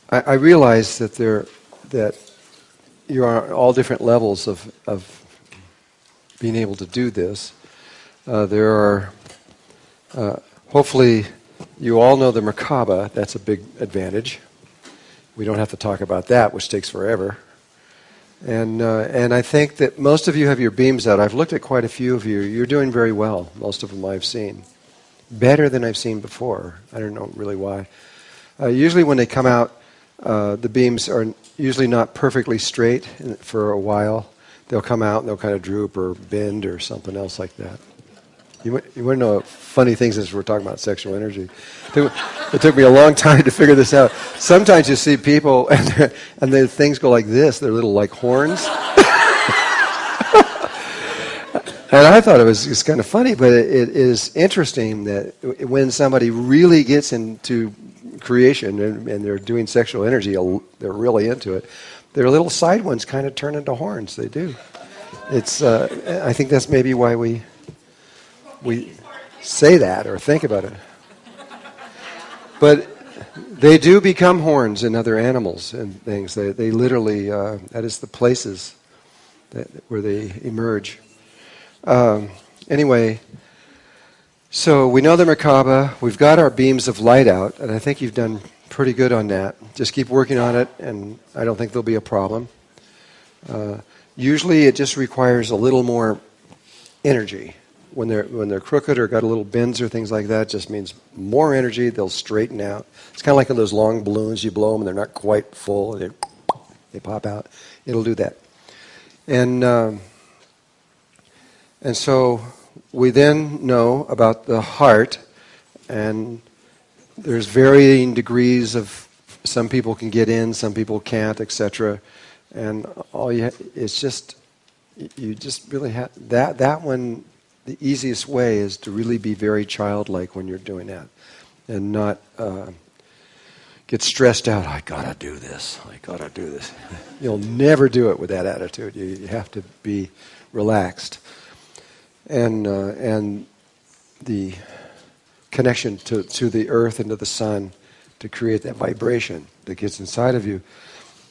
I realize that you are on all different levels of being able to do this. There are, hopefully, you all know the Merkaba. That's a big advantage. We don't have to talk about that, which takes forever. And I think that most of you have your beams out. I've looked at quite a few of you. You're doing very well. Most of them I've seen. Better than I've seen before. I don't know really why. Usually when they come out, the beams are usually not perfectly straight for a while. They'll come out and they'll kind of droop or bend or something else like that. You want to know funny things as we're talking about sexual energy. It took me a long time to figure this out. Sometimes you see people and the things go like this. They're little like horns. And I thought it was kind of funny, but it is interesting that when somebody really gets into creation and they're doing sexual energy, they're really into it, their little side ones kind of turn into horns. They do. It's. I think that's maybe why we say that or think about it. But they do become horns in other animals and things. They literally, that is the places where they emerge. Anyway, so we know the Merkaba. We've got our beams of light out, and I think you've done pretty good on that. Just keep working on it, and I don't think there'll be a problem. Usually it just requires a little more energy. When they're crooked or got a little bends or things like that, it just means more energy. They'll straighten out. It's kind of like those long balloons. You blow them and they're not quite full. They pop out. It'll do that. And so we then know about the heart, and there's varying degrees of, some people can get in, some people can't, etc. And it's just, you just really have, that one, the easiest way is to really be very childlike when you're doing that and not get stressed out. I gotta do this. You'll never do it with that attitude. You have to be relaxed. And the connection to the earth and to the sun to create that vibration that gets inside of you,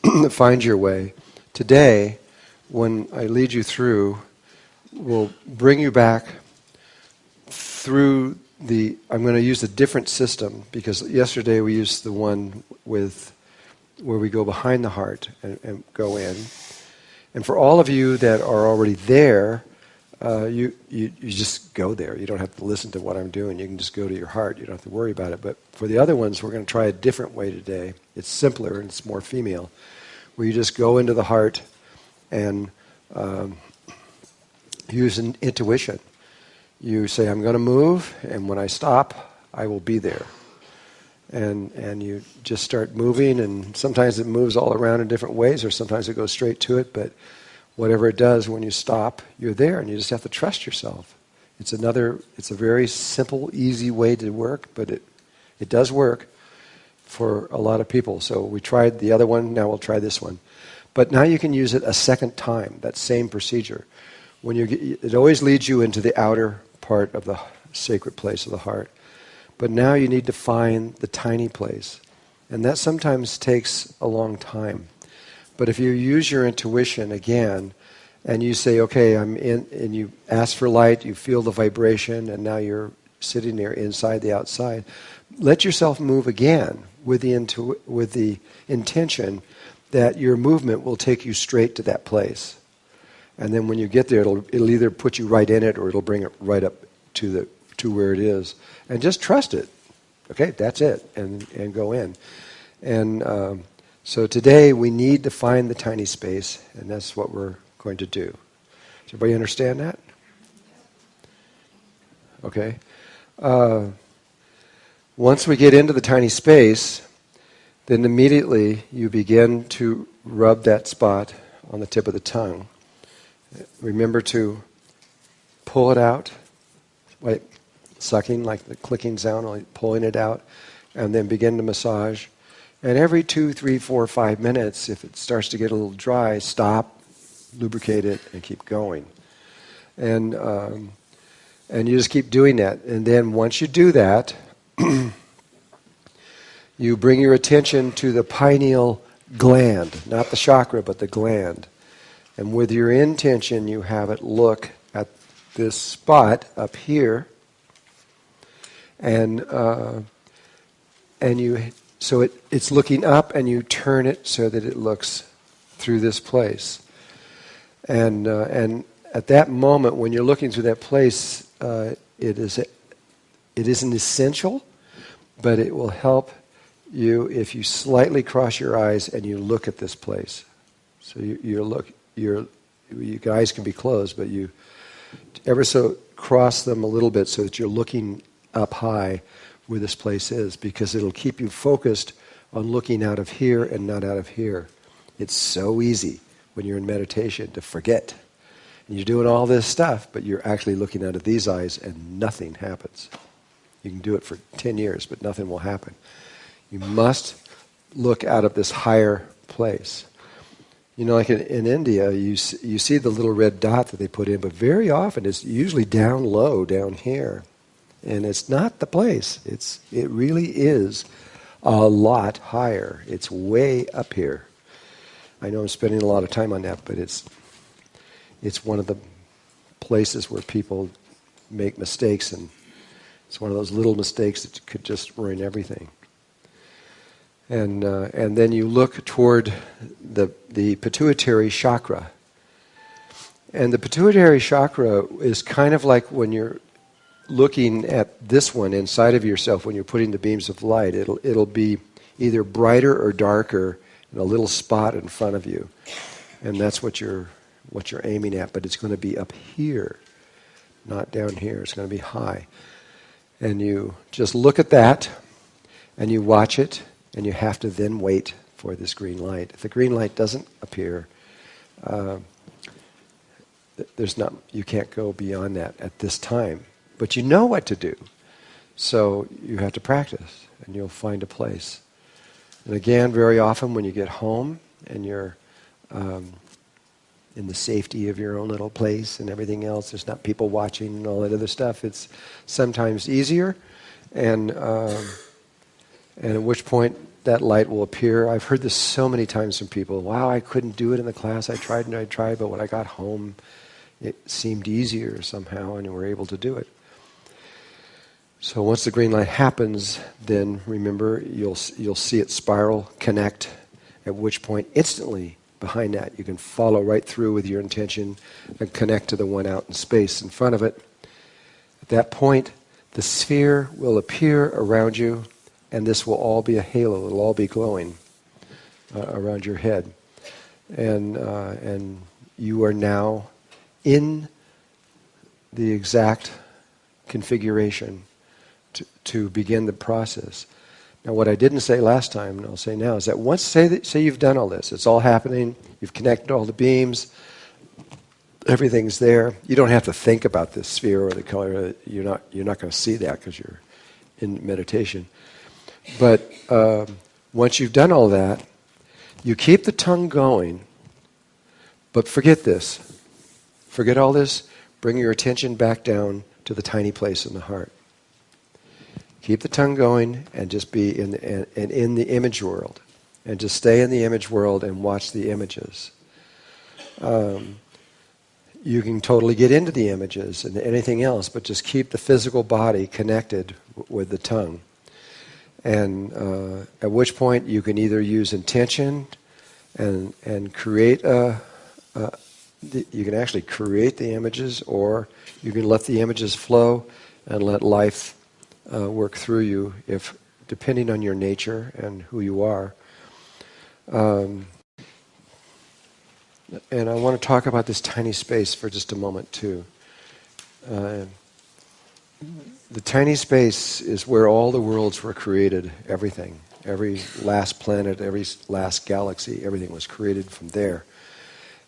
that finds your way. Today, when I lead you through, will bring you back through I'm going to use a different system, because yesterday we used the one where we go behind the heart and go in. And for all of you that are already there, you just go there. You don't have to listen to what I'm doing. You can just go to your heart. You don't have to worry about it. But for the other ones, we're going to try a different way today. It's simpler and it's more female, where you just go into the heart and use an intuition. You say, I'm going to move, and when I stop, I will be there. And you just start moving, and sometimes it moves all around in different ways, or sometimes it goes straight to it, but whatever it does, when you stop, you're there, and you just have to trust yourself. It's a very simple, easy way to work, but it does work for a lot of people. So we tried the other one, now we'll try this one. But now you can use it a second time, that same procedure. It always leads you into the outer part of the sacred place of the heart. But now you need to find the tiny place. And that sometimes takes a long time. But if you use your intuition again, and you say, okay, I'm in, and you ask for light, you feel the vibration, and now you're sitting there inside the outside, let yourself move again with the intention that your movement will take you straight to that place. And then when you get there, it'll either put you right in it, or it'll bring it right up to where it is. And just trust it. Okay, that's it, and go in. And so today we need to find the tiny space, and that's what we're going to do. Does everybody understand that? Okay. Once we get into the tiny space, then immediately you begin to rub that spot on the tip of the tongue. Remember to pull it out, like sucking, like the clicking sound, like pulling it out, and then begin to massage. And every 2, 3, 4, 5 minutes, if it starts to get a little dry, stop, lubricate it, and keep going. And you just keep doing that. And then once you do that, you bring your attention to the pineal gland, not the chakra, but the gland. And with your intention, you have it look at this spot up here, and it's looking up, and you turn it so that it looks through this place. And at that moment, when you're looking through that place, it isn't essential, but it will help you if you slightly cross your eyes and you look at this place. So your eyes can be closed, but you ever so cross them a little bit so that you're looking up high where this place is, because it'll keep you focused on looking out of here and not out of here. It's so easy when you're in meditation to forget. And you're doing all this stuff, but you're actually looking out of these eyes and nothing happens. You can do it for 10 years, but nothing will happen. You must look out of this higher place. You know, like in India, you see the little red dot that they put in, but very often it's usually down low, down here. And it's not the place. It really is a lot higher. It's way up here. I know I'm spending a lot of time on that, but it's one of the places where people make mistakes, and it's one of those little mistakes that could just ruin everything. And then you look toward the pituitary chakra. And the pituitary chakra is kind of like when you're looking at this one inside of yourself, when you're putting the beams of light. It'll be either brighter or darker in a little spot in front of you. And that's what you're aiming at, but it's going to be up here, not down here. It's going to be high. And you just look at that, and you watch it, and you have to then wait for this green light. If the green light doesn't appear, you can't go beyond that at this time. But you know what to do. So you have to practice, and you'll find a place. And again, very often when you get home and you're in the safety of your own little place and everything else, there's not people watching and all that other stuff, it's sometimes easier. And at which point that light will appear. I've heard this so many times from people. Wow, I couldn't do it in the class. I tried, but when I got home, it seemed easier somehow, and we're able to do it. So once the green light happens, then remember, you'll see it spiral, connect, at which point instantly behind that you can follow right through with your intention and connect to the one out in space in front of it. At that point, the sphere will appear around you, and this will all be a halo. It'll all be glowing around your head. And you are now in the exact configuration to begin the process. Now, what I didn't say last time, and I'll say now, is that once, say you've done all this, it's all happening, you've connected all the beams, everything's there. You don't have to think about this sphere or the color. You're not going to see that because you're in meditation. But once you've done all that, you keep the tongue going, but forget this. Forget all this. Bring your attention back down to the tiny place in the heart. Keep the tongue going and just be in the image world. And just stay in the image world and watch the images. You can totally get into the images and anything else, but just keep the physical body connected with the tongue. And at which point you can either use intention and create you can actually create the images, or you can let the images flow and let life work through you, if depending on your nature and who you are. And I want to talk about this tiny space for just a moment too. The tiny space is where all the worlds were created, everything. Every last planet, every last galaxy, everything was created from there.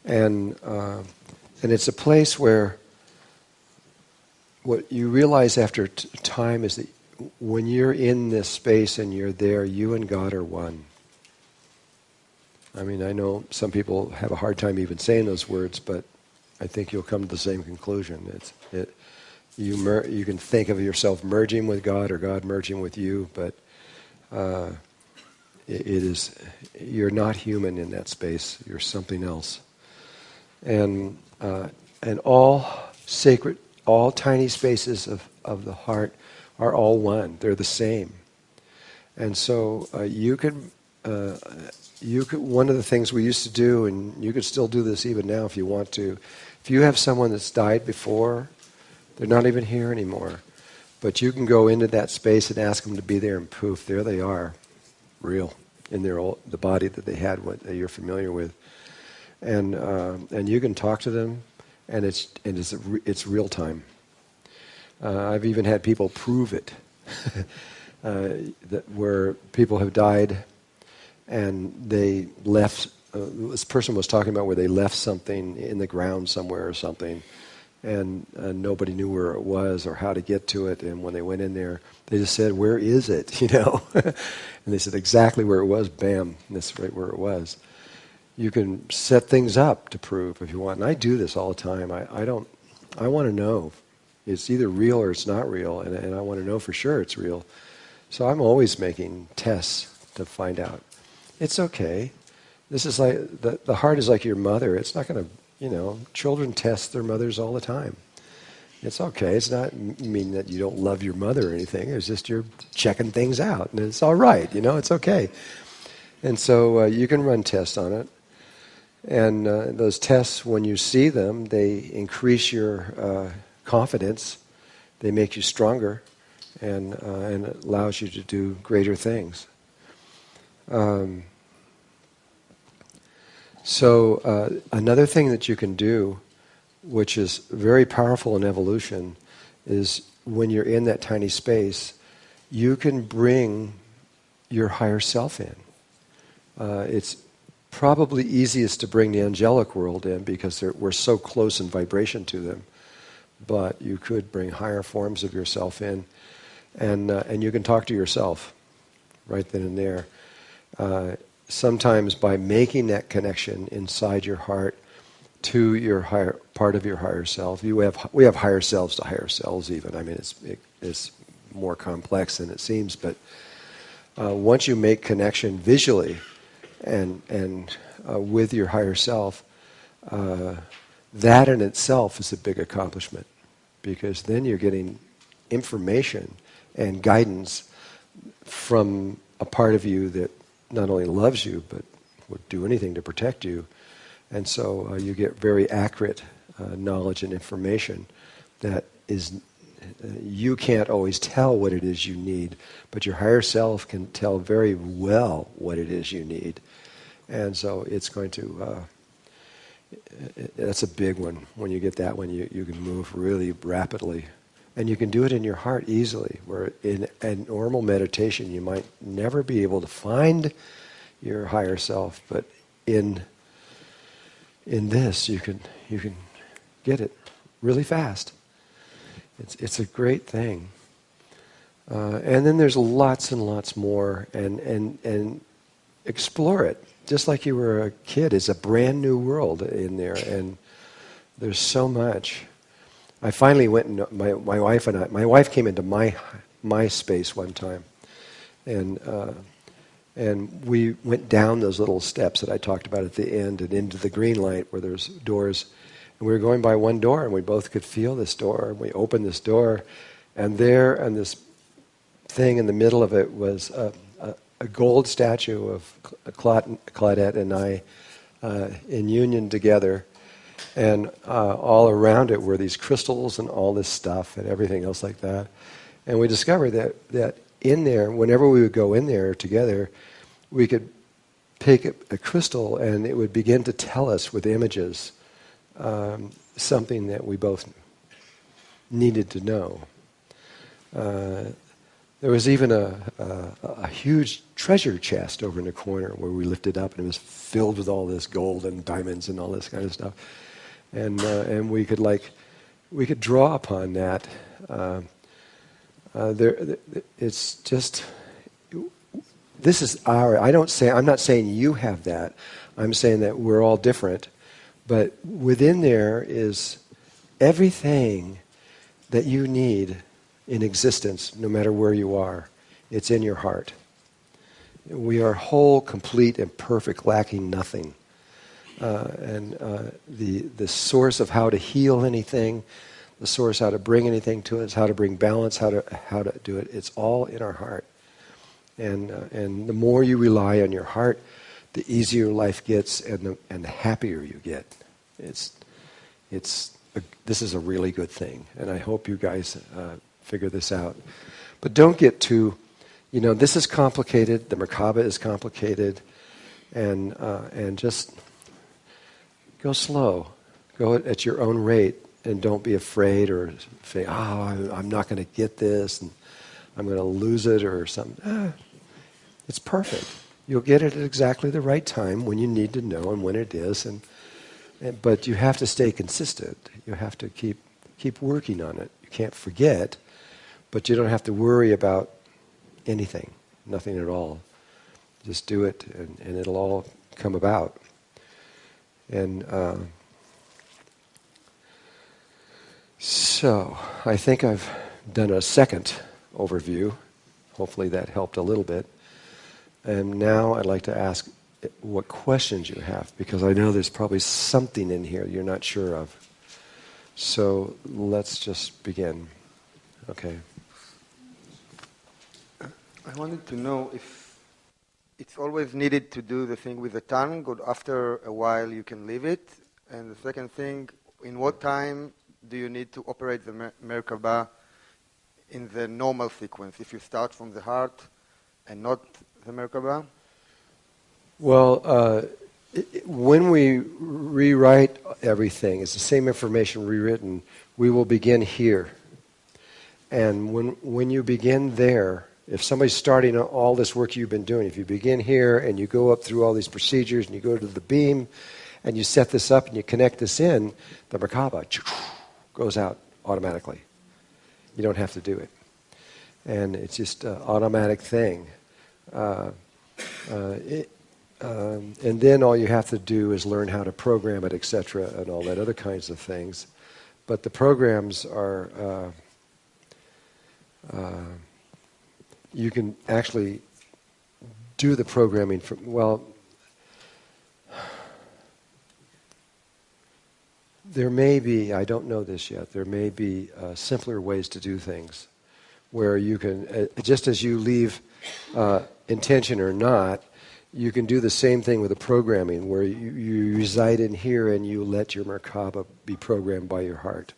And it's a place where what you realize after time is that when you're in this space and you're there, you and God are one. I mean, I know some people have a hard time even saying those words, but I think you'll come to the same conclusion. You can think of yourself merging with God or God merging with you, but it is, you're not human in that space. You're something else. And all sacred, all tiny spaces of the heart are all one. They're the same. And so you could, one of the things we used to do, and you could still do this even now if you want to, if you have someone that's died before, they're not even here anymore, but you can go into that space and ask them to be there, and poof, there they are, real, in the body that they had, what you're familiar with. And you can talk to them, and it's real time. I've even had people prove it, where people have died, and they left. This person was talking about where they left something in the ground somewhere or something, and nobody knew where it was or how to get to it. And when they went in there, they just said, "Where is it?" And they said exactly where it was. Bam, that's right where it was. You can set things up to prove if you want. And I do this all the time. I want to know. It's either real or it's not real, and I want to know for sure it's real. So I'm always making tests to find out. It's okay. This is like, the heart is like your mother. It's not going to, children test their mothers all the time. It's okay. It's not mean that you don't love your mother or anything. It's just you're checking things out, and it's all right. It's okay. And so you can run tests on it. And those tests, when you see them, they increase your confidence. They make you stronger, and it allows you to do greater things. So another thing that you can do, which is very powerful in evolution, is when you're in that tiny space, you can bring your higher self in. It's probably easiest to bring the angelic world in because we're so close in vibration to them. But you could bring higher forms of yourself in, and you can talk to yourself right then and there. Sometimes by making that connection inside your heart to your higher part of your higher self, we have higher selves to higher selves even. I mean, it's more complex than it seems, but once you make connection visually and with your higher self, that in itself is a big accomplishment, because then you're getting information and guidance from a part of you that not only loves you, but would do anything to protect you. And so you get very accurate knowledge and information that is, you can't always tell what it is you need, but your higher self can tell very well what it is you need. And so it's going to, that's a big one. When you get that one, you can move really rapidly. And you can do it in your heart easily, where in a normal meditation you might never be able to find your higher self, but in this you can get it really fast. It's a great thing. And then there's lots and lots more, and explore it. Just like you were a kid, it's a brand new world in there, and there's so much. I finally went, and my wife came into my space one time, and we went down those little steps that I talked about at the end and into the green light where there's doors, and we were going by one door, and we both could feel this door, and we opened this door, and there, and this thing in the middle of it was a gold statue of Claudette and I in union together. And all around it were these crystals and all this stuff and everything else like that. And we discovered that in there, whenever we would go in there together, we could pick a crystal and it would begin to tell us with images something that we both needed to know. There was even a huge treasure chest over in the corner where we lifted up, and it was filled with all this gold and diamonds and all this kind of stuff. And we could draw upon that. It's just, this is I'm not saying you have that. I'm saying that we're all different. But within there is everything that you need in existence, no matter where you are. It's in your heart. We are whole, complete, and perfect, lacking nothing. The source of how to heal anything, the source how to bring anything to us, how to bring balance, how to do it, it's all in our heart. And the more you rely on your heart, the easier life gets, and the happier you get. This is a really good thing, and I hope you guys figure this out. But don't get too, this is complicated. The Merkaba is complicated, and just go slow, go at your own rate, and don't be afraid or say, I'm not going to get this, and I'm going to lose it or something. It's perfect. You'll get it at exactly the right time when you need to know and when it is, but you have to stay consistent. You have to keep working on it. You can't forget, but you don't have to worry about anything, nothing at all. Just do it, and it'll all come about. And so I think I've done a second overview. Hopefully that helped a little bit. And now I'd like to ask what questions you have, because I know there's probably something in here you're not sure of. So let's just begin. Okay. I wanted to know if it's always needed to do the thing with the tongue, or after a while you can leave it. And the second thing, in what time do you need to operate the Merkaba in the normal sequence, if you start from the heart and not the Merkaba? Well, when we rewrite everything, it's the same information rewritten, we will begin here. And when you begin there, if somebody's starting all this work you've been doing, if you begin here and you go up through all these procedures and you go to the beam and you set this up and you connect this in, the Merkaba goes out automatically. You don't have to do it. And it's just an automatic thing. And then all you have to do is learn how to program it, etc., and all that other kinds of things. But the programs are, you can actually do the programming from, there may be, I don't know this yet, there may be simpler ways to do things where you can, just as you leave intention or not, you can do the same thing with the programming where you reside in here and you let your Merkaba be programmed by your heart.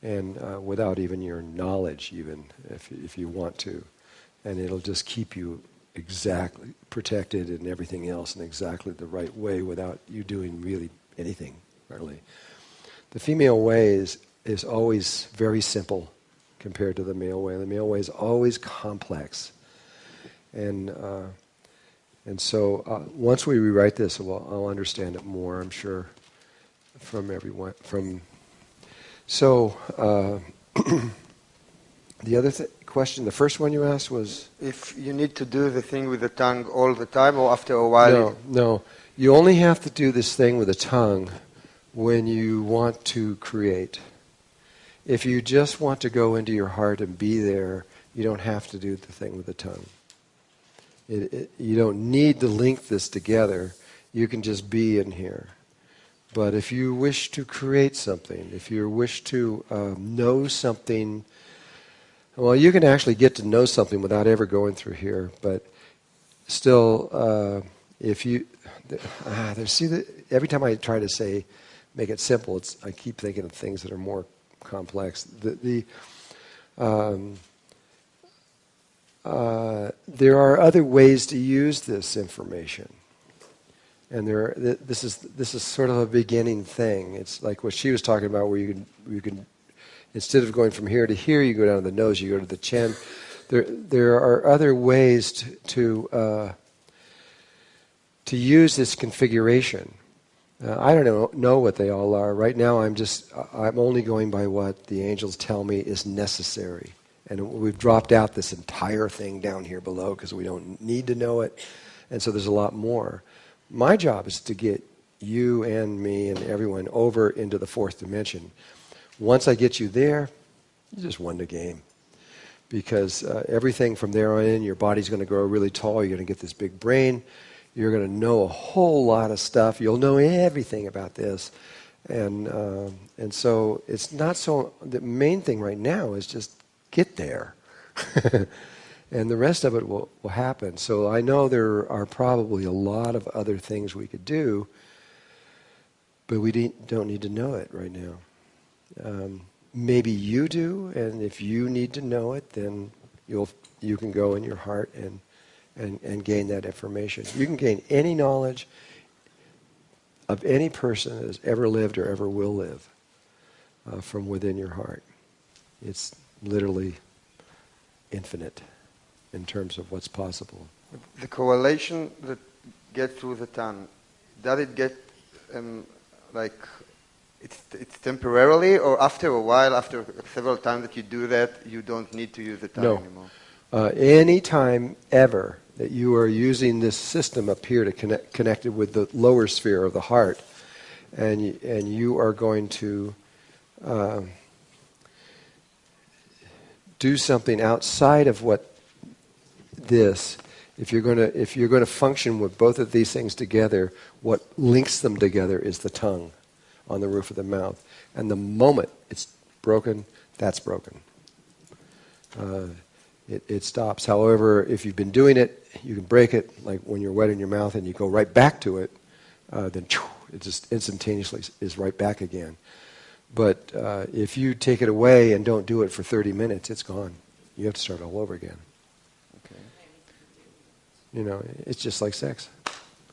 And without even your knowledge, even if you want to. And it'll just keep you exactly protected and everything else in exactly the right way without you doing really anything, really. The female way is always very simple compared to the male way. The male way is always complex. And so once we rewrite this, I'll understand it more, I'm sure, from everyone. So the other question, the first one you asked was? If you need to do the thing with the tongue all the time or after a while? No. You only have to do this thing with the tongue when you want to create. If you just want to go into your heart and be there, you don't have to do the thing with the tongue. You don't need to link this together. You can just be in here. But if you wish to create something, if you wish to know something, well, you can actually get to know something without ever going through here. But still, if you every time I try to make it simple, I keep thinking of things that are more complex. There are other ways to use this information, and this is sort of a beginning thing. It's like what she was talking about, where you can instead of going from here to here, you go down to the nose, you go to the chin. There are other ways to use this configuration. I don't know what they all are. Right now I'm only going by what the angels tell me is necessary. And we've dropped out this entire thing down here below because we don't need to know it. And so there's a lot more. My job is to get you and me and everyone over into the fourth dimension. Once I get you there, you just won the game. because everything from there on in, your body's going to grow really tall. You're going to get this big brain. You're going to know a whole lot of stuff. You'll know everything about this. And so it's not so, the main thing right now is just get there. And the rest of it will happen. So I know there are probably a lot of other things we could do, but we don't need to know it right now. Maybe you do, and if you need to know it, then you can go in your heart and gain that information. You can gain any knowledge of any person that has ever lived or ever will live from within your heart. It's literally infinite in terms of what's possible. The correlation that gets through the tongue, does it get like it's temporarily, or after a while, after several times that you do that, you don't need to use the tongue anymore? Any time ever that you are using this system up here to connect it with the lower sphere of the heart, and you are going to do something outside of what this, if you're going to function with both of these things together, what links them together is the tongue on the roof of the mouth. And the moment it's broken, that's broken. It stops. However, if you've been doing it, you can break it, like when you're wet in your mouth and you go right back to it, then it just instantaneously is right back again. But if you take it away and don't do it for 30 minutes, it's gone. You have to start all over again. Okay. You know, it's just like sex.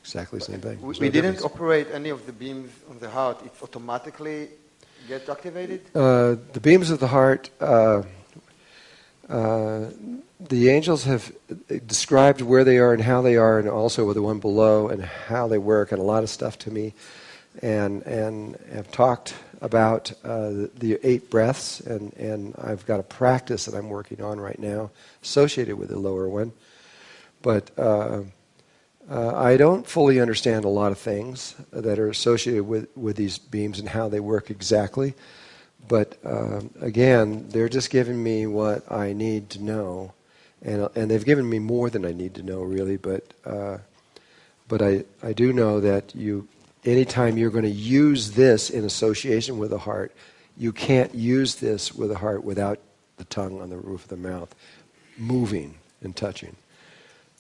Exactly the same thing. We didn't operate any of the beams on the heart. It automatically gets activated? The beams of the heart, the angels have described where they are and how they are, and also with the one below and how they work, and a lot of stuff to me, and have talked about the 8 breaths, and I've got a practice that I'm working on right now associated with the lower one. But I don't fully understand a lot of things that are associated with these beams and how they work exactly. But again, they're just giving me what I need to know, and they've given me more than I need to know, really. But I do know that anytime you're going to use this in association with the heart, you can't use this with the heart without the tongue on the roof of the mouth moving and touching.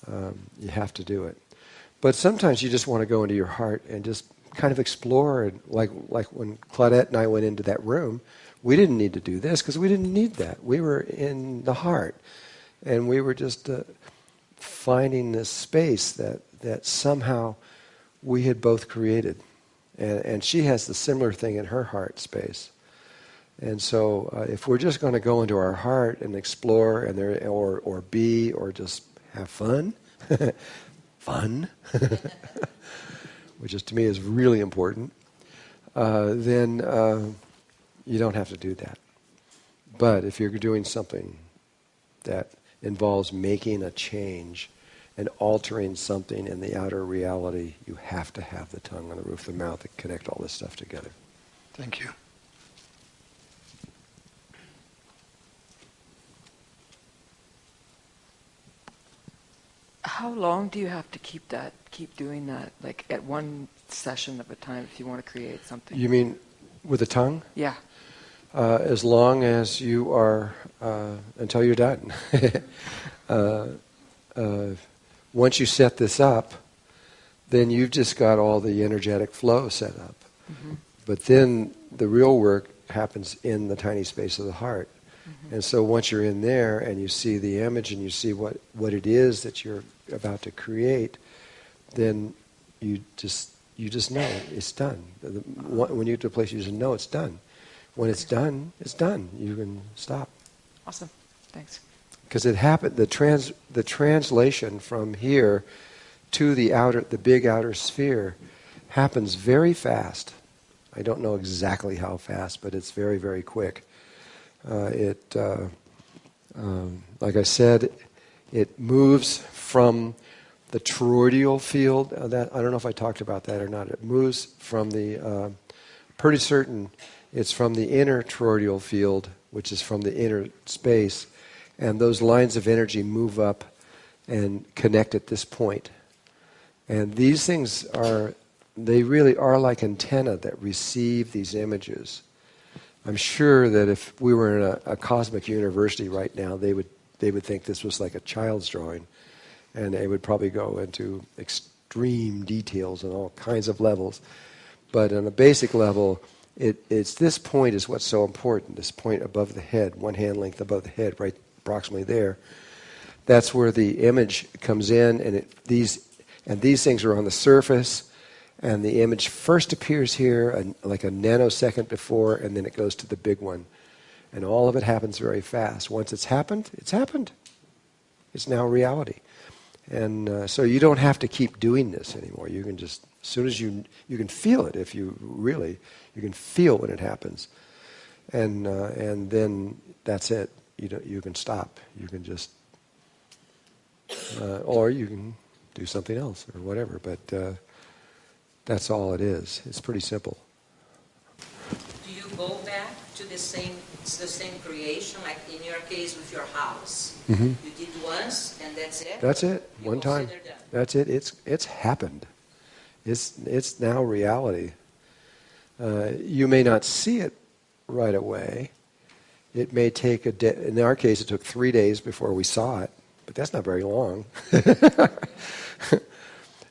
You have to do it. But sometimes you just want to go into your heart and just kind of explore. And like when Claudette and I went into that room, we didn't need to do this because we didn't need that. We were in the heart. And we were just finding this space that somehow we had both created. And she has the similar thing in her heart space. And so if we're just going to go into our heart and explore and or be or just have fun, which is to me is really important, then you don't have to do that. But if you're doing something that involves making a change and altering something in the outer reality, you have to have the tongue on the roof of the mouth to connect all this stuff together. Thank you. How long do you have to keep doing that, like at one session of a time if you want to create something? You mean with the tongue? Yeah. As long as you are, until you're done. Once you set this up, then you've just got all the energetic flow set up. Mm-hmm. But then the real work happens in the tiny space of the heart. Mm-hmm. And so once you're in there and you see the image and you see what it is that you're about to create, then you just know it's done. When you get to a place you just know it's done. When it's done, it's done. You can stop. Awesome. Thanks. Because it happened. The translation from here to the big outer sphere happens very fast. I don't know exactly how fast, but it's very, very quick. Like I said, it moves from the toroidal field. I don't know if I talked about that or not. It moves from the pretty certain it's from the inner toroidal field, which is from the inner space, And those lines of energy move up and connect at this point. And these things they really are like antennae that receive these images. I'm sure that if we were in a cosmic university right now, they would think this was like a child's drawing, and they would probably go into extreme details and all kinds of levels. But on a basic level, it's this point is what's so important. This point above the head, one hand length above the head, right approximately there. That's where the image comes in, and these things are on the surface. And the image first appears here like a nanosecond before, and then it goes to the big one. And all of it happens very fast. Once it's happened, it's happened. It's now reality. And so you don't have to keep doing this anymore. You can just, as soon as you can feel it, if you can feel when it happens. And then that's it. You can stop. You can just, or you can do something else or whatever. But that's all it is. It's pretty simple. Do you go back to the same creation, like in your case with your house? Mm-hmm. You did once, and that's it? That's it. You One time. consider that? That's it. It's happened. It's now reality. You may not see it right away. It may take a day. In our case, it took 3 days before we saw it, but that's not very long.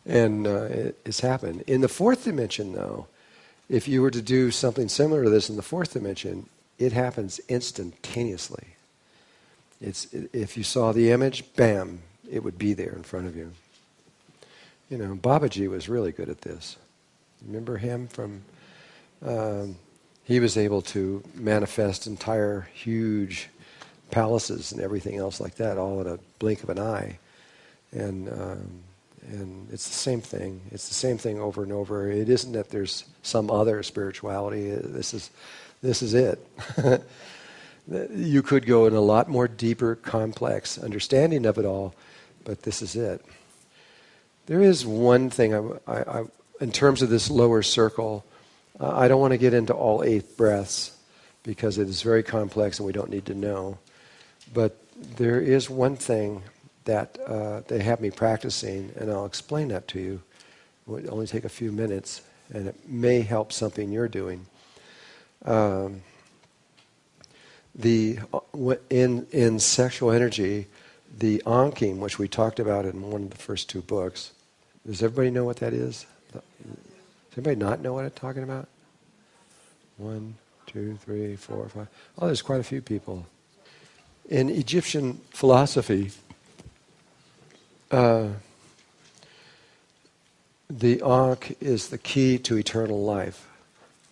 And it's happened. In the fourth dimension, though, if you were to do something similar to this in the fourth dimension, it happens instantaneously. If you saw the image, bam, it would be there in front of you. You know, Babaji was really good at this. Remember him from... he was able to manifest entire huge palaces and everything else like that, all in a blink of an eye. And it's the same thing. It's the same thing over and over. It isn't that there's some other spirituality. This is it. You could go in a lot more deeper, complex understanding of it all, but this is it. There is one thing, I in terms of this lower circle, I don't want to get into all 8 breaths because it is very complex and we don't need to know. But there is one thing that they have me practicing, and I'll explain that to you. It would only take a few minutes, and it may help something you're doing. In sexual energy, the ankim, which we talked about in one of the first 2 books, does everybody know what that is? Does everybody not know what I'm talking about? 1, 2, 3, 4, 5. Oh, there's quite a few people. In Egyptian philosophy, the Ankh is the key to eternal life.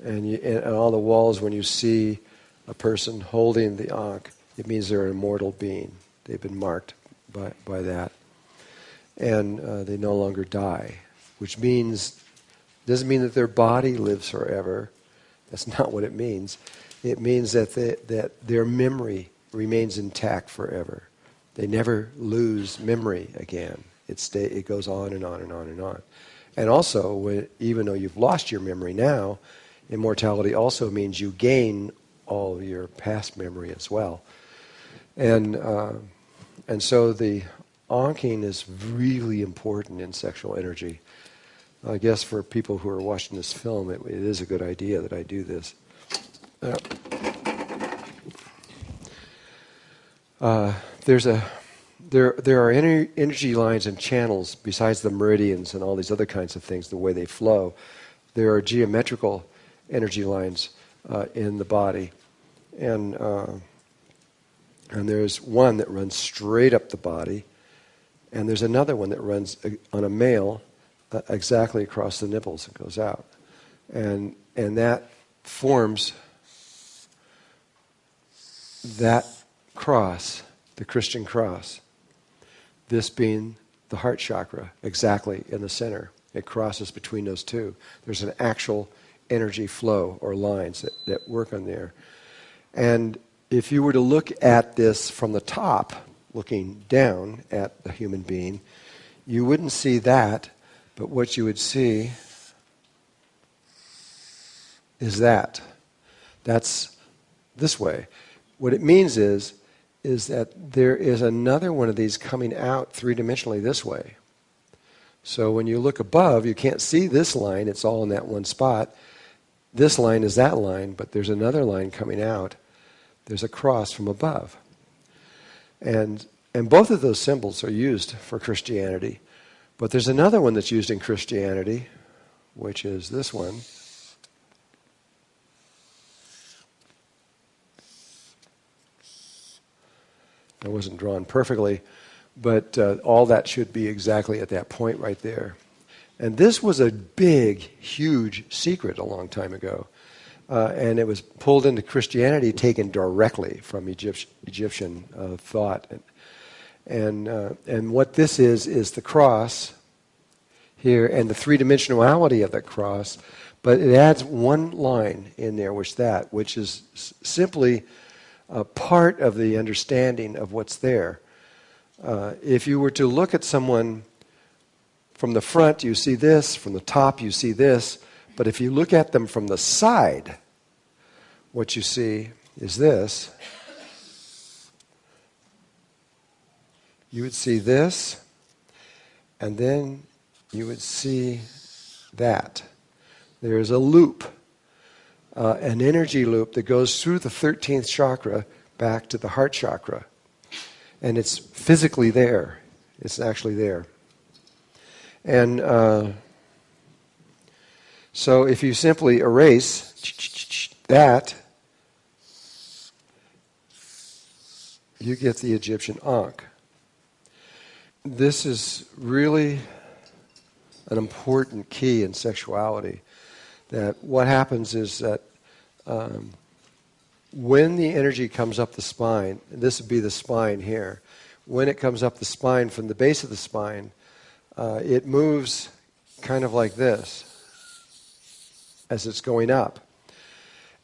And on all the walls, when you see a person holding the Ankh, it means they're an immortal being. They've been marked by that. And they no longer die, which doesn't mean that their body lives forever. That's not what it means. It means that their memory remains intact forever. They never lose memory again. It goes on and on and on and on. And also, even though you've lost your memory now, immortality also means you gain all of your past memory as well. And so the anking is really important in sexual energy. I guess for people who are watching this film, it is a good idea that I do this. There are energy lines and channels besides the meridians and all these other kinds of things, the way they flow. There are geometrical energy lines in the body. And there's one that runs straight up the body, and there's another one that runs on a male exactly across the nipples and goes out. And that forms that cross, the Christian cross. This being the heart chakra, exactly in the center. It crosses between those two. There's an actual energy flow or lines that work on there. And if you were to look at this from the top, looking down at the human being, you wouldn't see that, but what you would see is that. That's this way. What it means is is that there is another one of these coming out three-dimensionally this way. So when you look above, you can't see this line. It's all in that one spot. This line is that line, but there's another line coming out. There's a cross from above. And both of those symbols are used for Christianity. But there's another one that's used in Christianity, which is this one. It wasn't drawn perfectly, but all that should be exactly at that point right there. And this was a big, huge secret a long time ago. And it was pulled into Christianity, taken directly from Egyptian thought. And what this is the cross here and the three-dimensionality of that cross. But it adds one line in there, which is simply part of the understanding of what's there. If you were to look at someone from the front, you see this. From the top, you see this. But if you look at them from the side, what you see is this. You would see this, and then you would see that. There is a loop, an energy loop that goes through the 13th chakra back to the heart chakra. And it's physically there. It's actually there. And so if you simply erase that, you get the Egyptian Ankh. This is really an important key in sexuality. That what happens is that when the energy comes up the spine, and this would be the spine here, when it comes up the spine from the base of the spine, it moves kind of like this as it's going up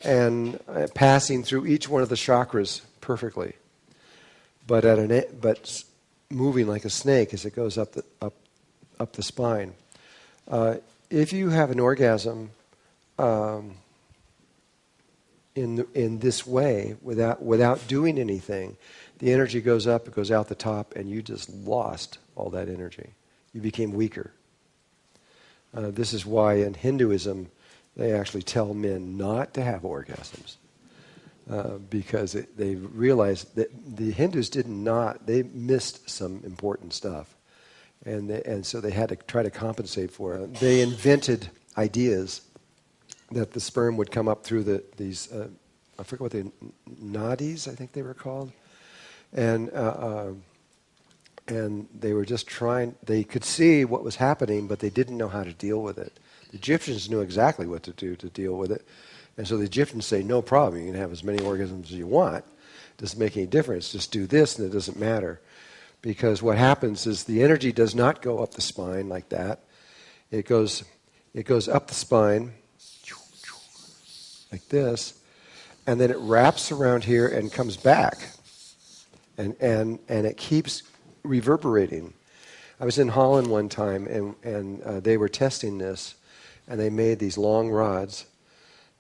and passing through each one of the chakras perfectly, but moving like a snake as it goes up the spine. If you have an orgasm in this way, without doing anything, the energy goes up, it goes out the top, and you just lost all that energy. You became weaker. This is why in Hinduism they actually tell men not to have orgasms, because they realized that the Hindus they missed some important stuff, and so they had to try to compensate for it. They invented ideas that the sperm would come up through these I forget what nadis, I think they were called, and they were just trying. They could see what was happening, but they didn't know how to deal with it. The Egyptians knew exactly what to do to deal with it, and so the Egyptians say, "No problem. You can have as many orgasms as you want. It doesn't make any difference. Just do this, and it doesn't matter." Because what happens is the energy does not go up the spine like that. It goes up the spine like this, and then it wraps around here and comes back, and it keeps reverberating. I was in Holland one time, and they were testing this, and they made these long rods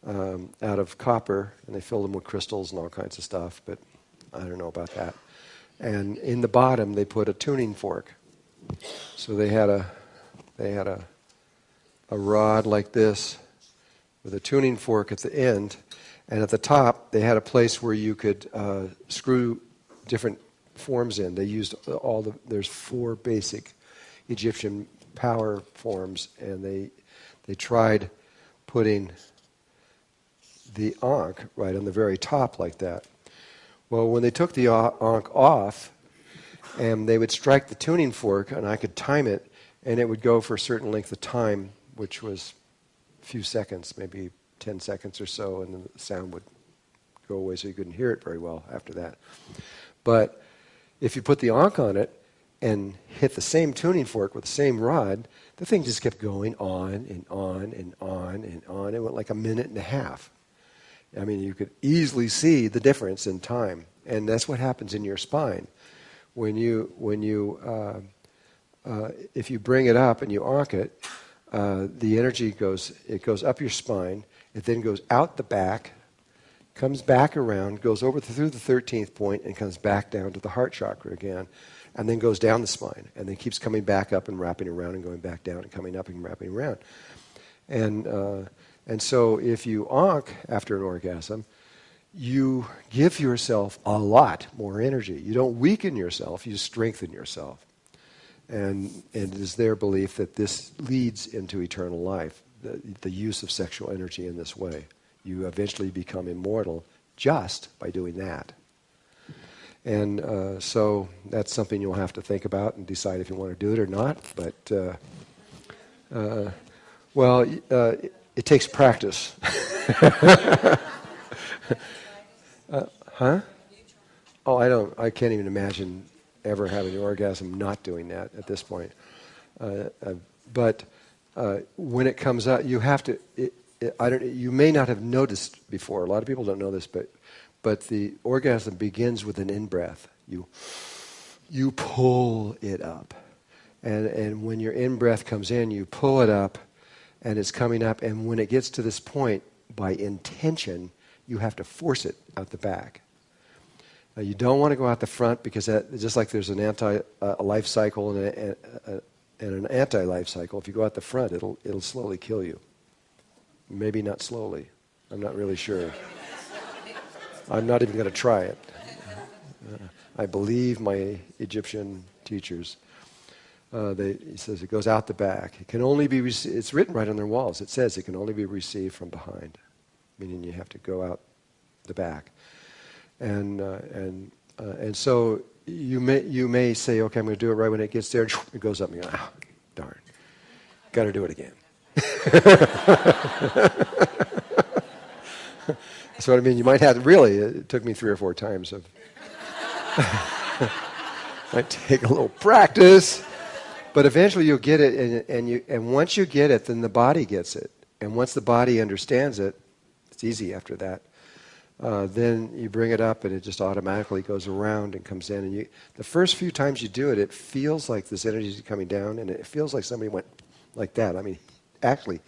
out of copper, and they filled them with crystals and all kinds of stuff, but I don't know about that. And in the bottom, they put a tuning fork. So they had a rod like this with a tuning fork at the end, and at the top, they had a place where you could screw different forms in. They used there's 4 basic Egyptian power forms, and they tried putting the Ankh right on the very top like that. Well, when they took the Ankh off, and they would strike the tuning fork, and I could time it, and it would go for a certain length of time, which was a few seconds, maybe 10 seconds or so, and then the sound would go away so you couldn't hear it very well after that. But if you put the Ankh on it and hit the same tuning fork with the same rod, the thing just kept going on and on and on and on. It went like a minute and a half. I mean, you could easily see the difference in time, and that's what happens in your spine when you if you bring it up and you Ankh it, the energy goes up your spine. It then goes out the back, comes back around, goes over through the 13th point, and comes back down to the heart chakra again, and then goes down the spine, and then keeps coming back up and wrapping around and going back down and coming up and wrapping around. And so if you ankh after an orgasm, you give yourself a lot more energy. You don't weaken yourself, you strengthen yourself. And it is their belief that this leads into eternal life, the use of sexual energy in this way. You eventually become immortal just by doing that. And so that's something you'll have to think about and decide if you want to do it or not. But, it takes practice. Huh? Oh, I can't even imagine ever having an orgasm not doing that at this point. But when it comes out, you have to. You may not have noticed before. A lot of people don't know this, but the orgasm begins with an in-breath. You pull it up, and when your in-breath comes in, you pull it up, and it's coming up. And when it gets to this point, by intention, you have to force it out the back. Now, you don't want to go out the front because just like there's an anti-life cycle and an anti-life cycle, if you go out the front, it'll slowly kill you. Maybe not slowly. I'm not really sure. I'm not even going to try it. I believe my Egyptian teachers. He says it goes out the back. It can only be it's written right on their walls. It says it can only be received from behind, meaning you have to go out the back. And so you may say, okay, I'm going to do it right when it gets there. It goes up and you go, oh, darn, got to do it again. That's what I mean. You might have really. It took me 3 or 4 times. Might take a little practice, but eventually you'll get it. And once you get it, then the body gets it. And once the body understands it, it's easy after that. Then you bring it up, and it just automatically goes around and comes in. And the first few times you do it, it feels like this energy is coming down, and it feels like somebody went like that. I mean, actually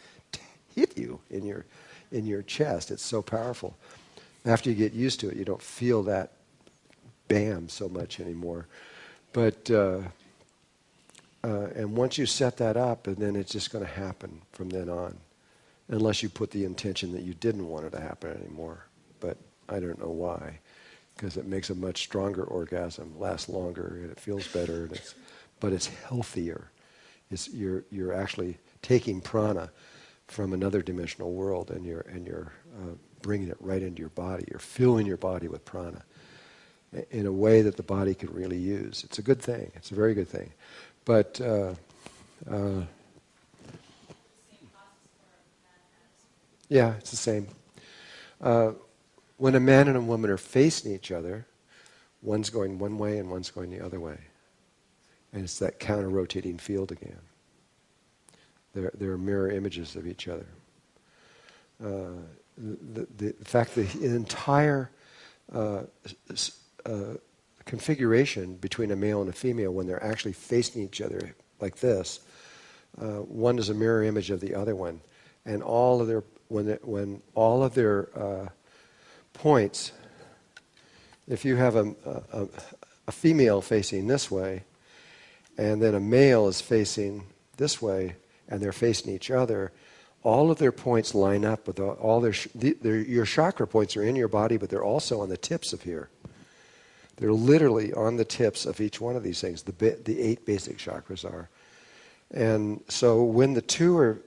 hit you in your chest. It's so powerful. After you get used to it, you don't feel that bam so much anymore. But and once you set that up, and then it's just going to happen from then on, unless you put the intention that you didn't want it to happen anymore. But I don't know why, because it makes a much stronger orgasm, lasts longer, and it feels better, but it's healthier. You're actually taking prana from another dimensional world, and you're bringing it right into your body. You're filling your body with prana in a way that the body can really use. It's a good thing. It's a very good thing. But yeah, it's the same. When a man and a woman are facing each other, one's going one way and one's going the other way. And it's that counter-rotating field again. They're mirror images of each other. The fact that the entire configuration between a male and a female, when they're actually facing each other like this, one is a mirror image of the other one, and all of their when all of their points, if you have a female facing this way, and then a male is facing this way, and they're facing each other, all of their points line up with all your chakra points are in your body, but they're also on the tips of here. They're literally on the tips of each one of these things. The 8 basic chakras are. And so when the two are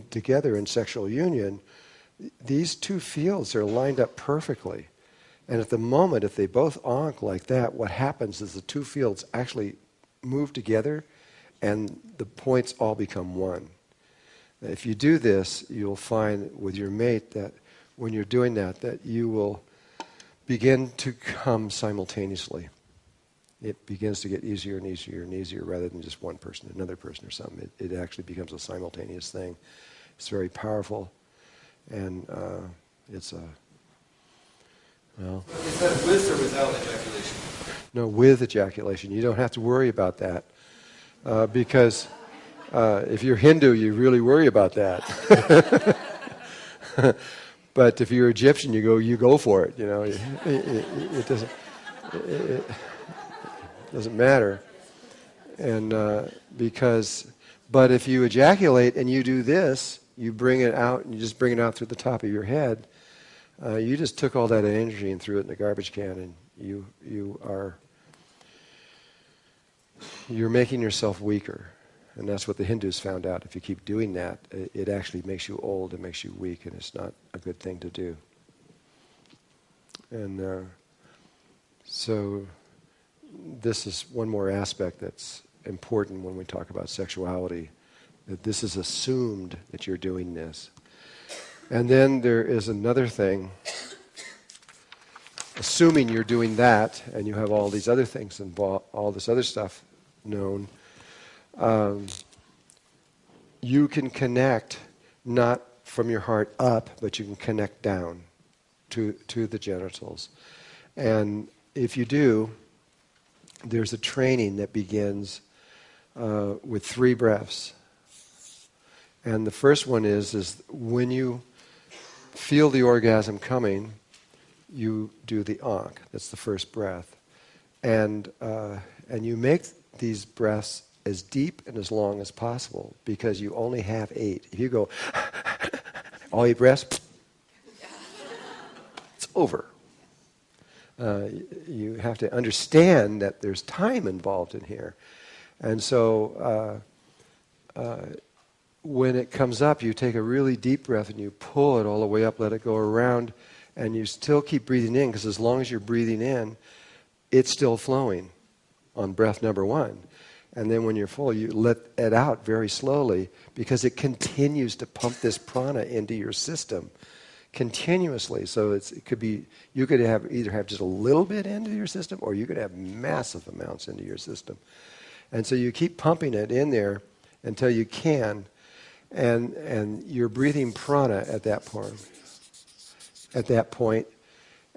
together in sexual union, these two fields are lined up perfectly. And at the moment, if they both ankh like that, what happens is the two fields actually move together and the points all become one. If you do this, you'll find with your mate that when you're doing that you will begin to come simultaneously. It begins to get easier and easier and easier rather than just one person, another person or something. It actually becomes a simultaneous thing. It's very powerful, and it's a, well... Is that with or without ejaculation? No, with ejaculation. You don't have to worry about that because if you're Hindu, you really worry about that. But if you're Egyptian, you go for it. It doesn't matter. And but if you ejaculate and you do this, you bring it out, and you just bring it out through the top of your head. You just took all that energy and threw it in the garbage can, and you're making yourself weaker. And that's what the Hindus found out. If you keep doing that, it actually makes you old, it makes you weak, and it's not a good thing to do. And so this is one more aspect that's important when we talk about sexuality, that this is assumed that you're doing this. And then there is another thing, assuming you're doing that, and you have all these other things involved, all this other stuff known, you can connect not from your heart up, but you can connect down to the genitals. And if you do, there's a training that begins with 3 breaths. And the first one is when you feel the orgasm coming, you do the ankh. That's the first breath. And you make these breaths as deep and as long as possible, because you only have 8. If you go all 8 breaths, it's over. You have to understand that there's time involved in here. And so when it comes up, you take a really deep breath and you pull it all the way up, let it go around, and you still keep breathing in, because as long as you're breathing in, it's still flowing on breath number 1. And then when you're full, you let it out very slowly, because it continues to pump this prana into your system continuously. So it could be, you could either have just a little bit into your system, or you could have massive amounts into your system. And so you keep pumping it in there until you can, and you're breathing prana at that point.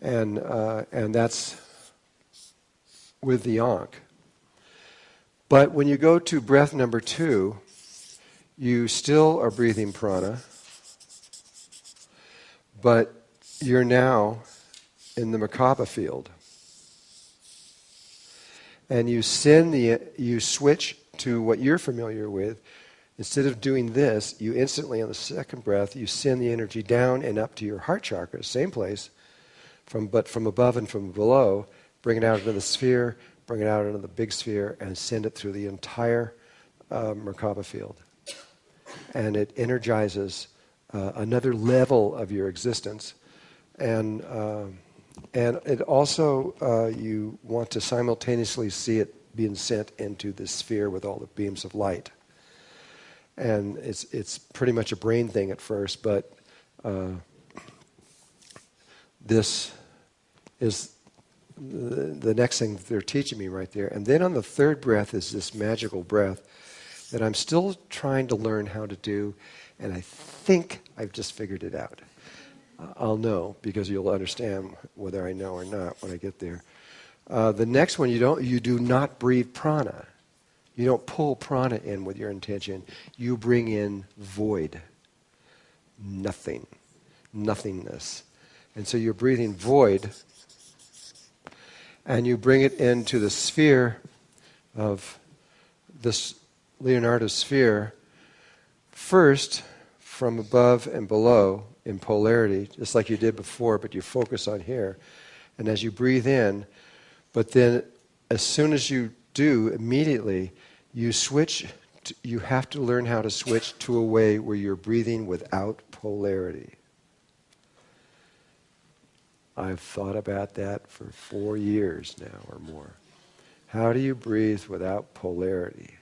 And that's with the ankh. But when you go to breath number 2, you still are breathing prana, but you're now in the Merkaba field. And you switch to what you're familiar with. Instead of doing this, you instantly, on the second breath, you send the energy down and up to your heart chakra, same place, but from above and from below, bring it out into the sphere, bring it out into the big sphere, and send it through the entire Merkaba field. And it energizes another level of your existence. And it also, you want to simultaneously see it being sent into this sphere with all the beams of light. And it's pretty much a brain thing at first, but this is the next thing they're teaching me right there. And then on the third breath is this magical breath that I'm still trying to learn how to do, and I think I've just figured it out. I'll know, because you'll understand whether I know or not when I get there. The next one, you do not breathe prana. You don't pull prana in with your intention. You bring in void, nothing, nothingness. And so you're breathing void, and you bring it into the sphere of this Leonardo sphere, first from above and below in polarity, just like you did before, but you focus on here. And as you breathe in, but then as soon as you do, immediately, you switch, you have to learn how to switch to a way where you're breathing without polarity. I've thought about that for 4 years now or more. How do you breathe without polarity?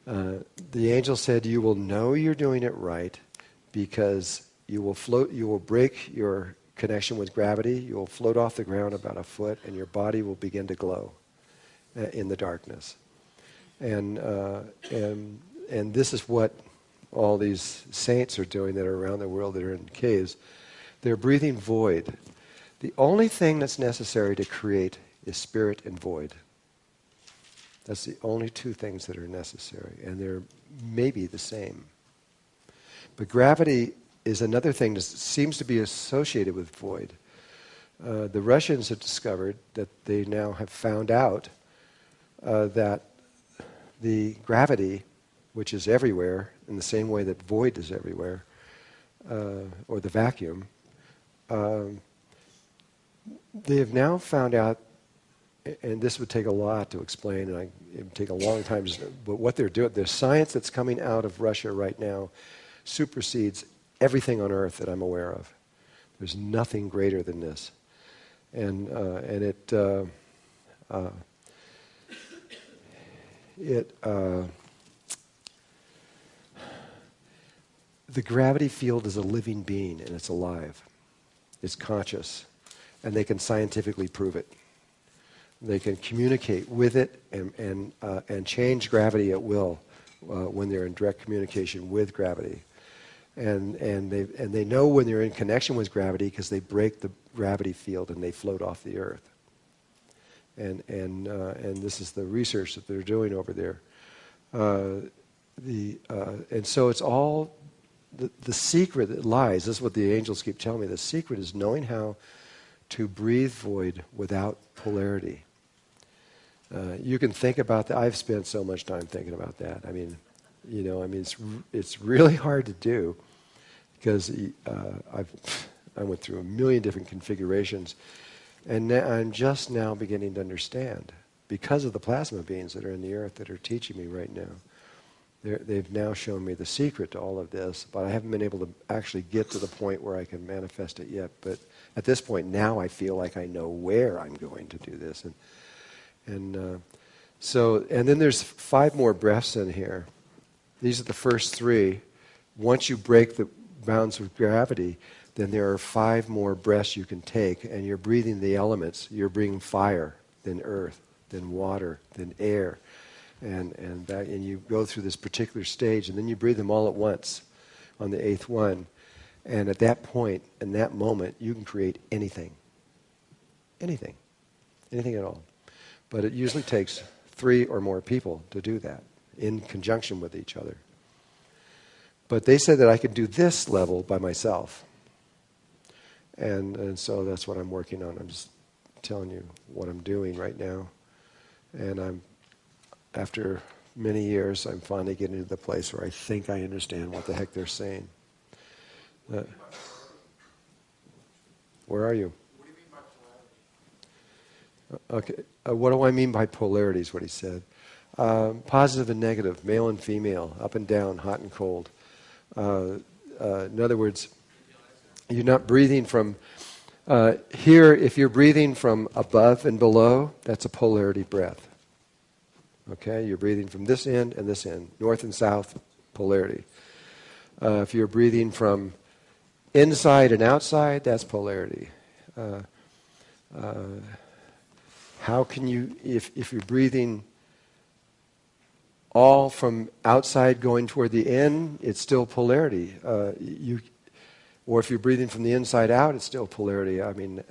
The angel said you will know you're doing it right because you will float, you will break your connection with gravity, you will float off the ground about a foot, and your body will begin to glow in the darkness. And this is what all these saints are doing that are around the world that are in caves. They're breathing void. The only thing that's necessary to create is spirit and void. That's the only 2 things that are necessary, and they're maybe the same. But gravity is another thing that seems to be associated with void. The Russians have discovered that they now have found out that the gravity, which is everywhere, in the same way that void is everywhere, or the vacuum, they have now found out, and this would take a lot to explain, and it would take a long time, but what they're doing, the science that's coming out of Russia right now supersedes everything on Earth that I'm aware of. There's nothing greater than this. And the gravity field is a living being, and it's alive. It's conscious, and they can scientifically prove it. They can communicate with it and change gravity at will when they're in direct communication with gravity. And they know when they're in connection with gravity because they break the gravity field and they float off the Earth. And this is the research that they're doing over there. And so it's all the secret that lies. This is what the angels keep telling me. The secret is knowing how to breathe void without polarity. You can think about that. I've spent so much time thinking about that. I mean, it's really hard to do because I went through a million different configurations, and I'm just now beginning to understand because of the plasma beings that are in the Earth that are teaching me right now. They've now shown me the secret to all of this, but I haven't been able to actually get to the point where I can manifest it yet. But at this point now, I feel like I know where I'm going to do this, and then there's 5 more breaths in here. These are the first 3. Once you break the bounds of gravity, then there are 5 more breaths you can take, and you're breathing the elements. You're breathing fire, then earth, then water, then air, and you go through this particular stage, and then you breathe them all at once on the 8th one. And at that point, in that moment, you can create anything. Anything at all. But it usually takes 3 or more people to do that in conjunction with each other. But they said that I could do this level by myself. And so that's what I'm working on. I'm just telling you what I'm doing right now. And after many years, I'm finally getting to the place where I think I understand what the heck they're saying. Where are you? What do you mean by polarity? Okay. What do I mean by polarity is what he said. Positive and negative, male and female, up and down, hot and cold. In other words, you're not breathing from... here, if you're breathing from above and below, that's a polarity breath. Okay? You're breathing from this end and this end, north and south, polarity. If you're breathing from inside and outside, that's polarity. How can you, if you're breathing all from outside going toward the end, it's still polarity. Or if you're breathing from the inside out, it's still polarity. I mean,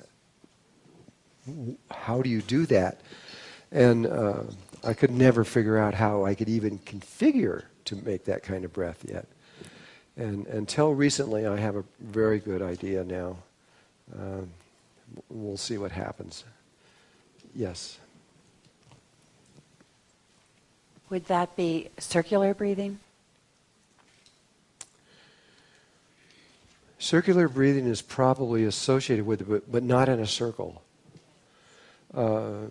how do you do that? And I could never figure out how I could even configure to make that kind of breath yet. And until recently, I have a very good idea now. We'll see what happens. Yes. Would that be circular breathing? Circular breathing is probably associated with it, but not in a circle. I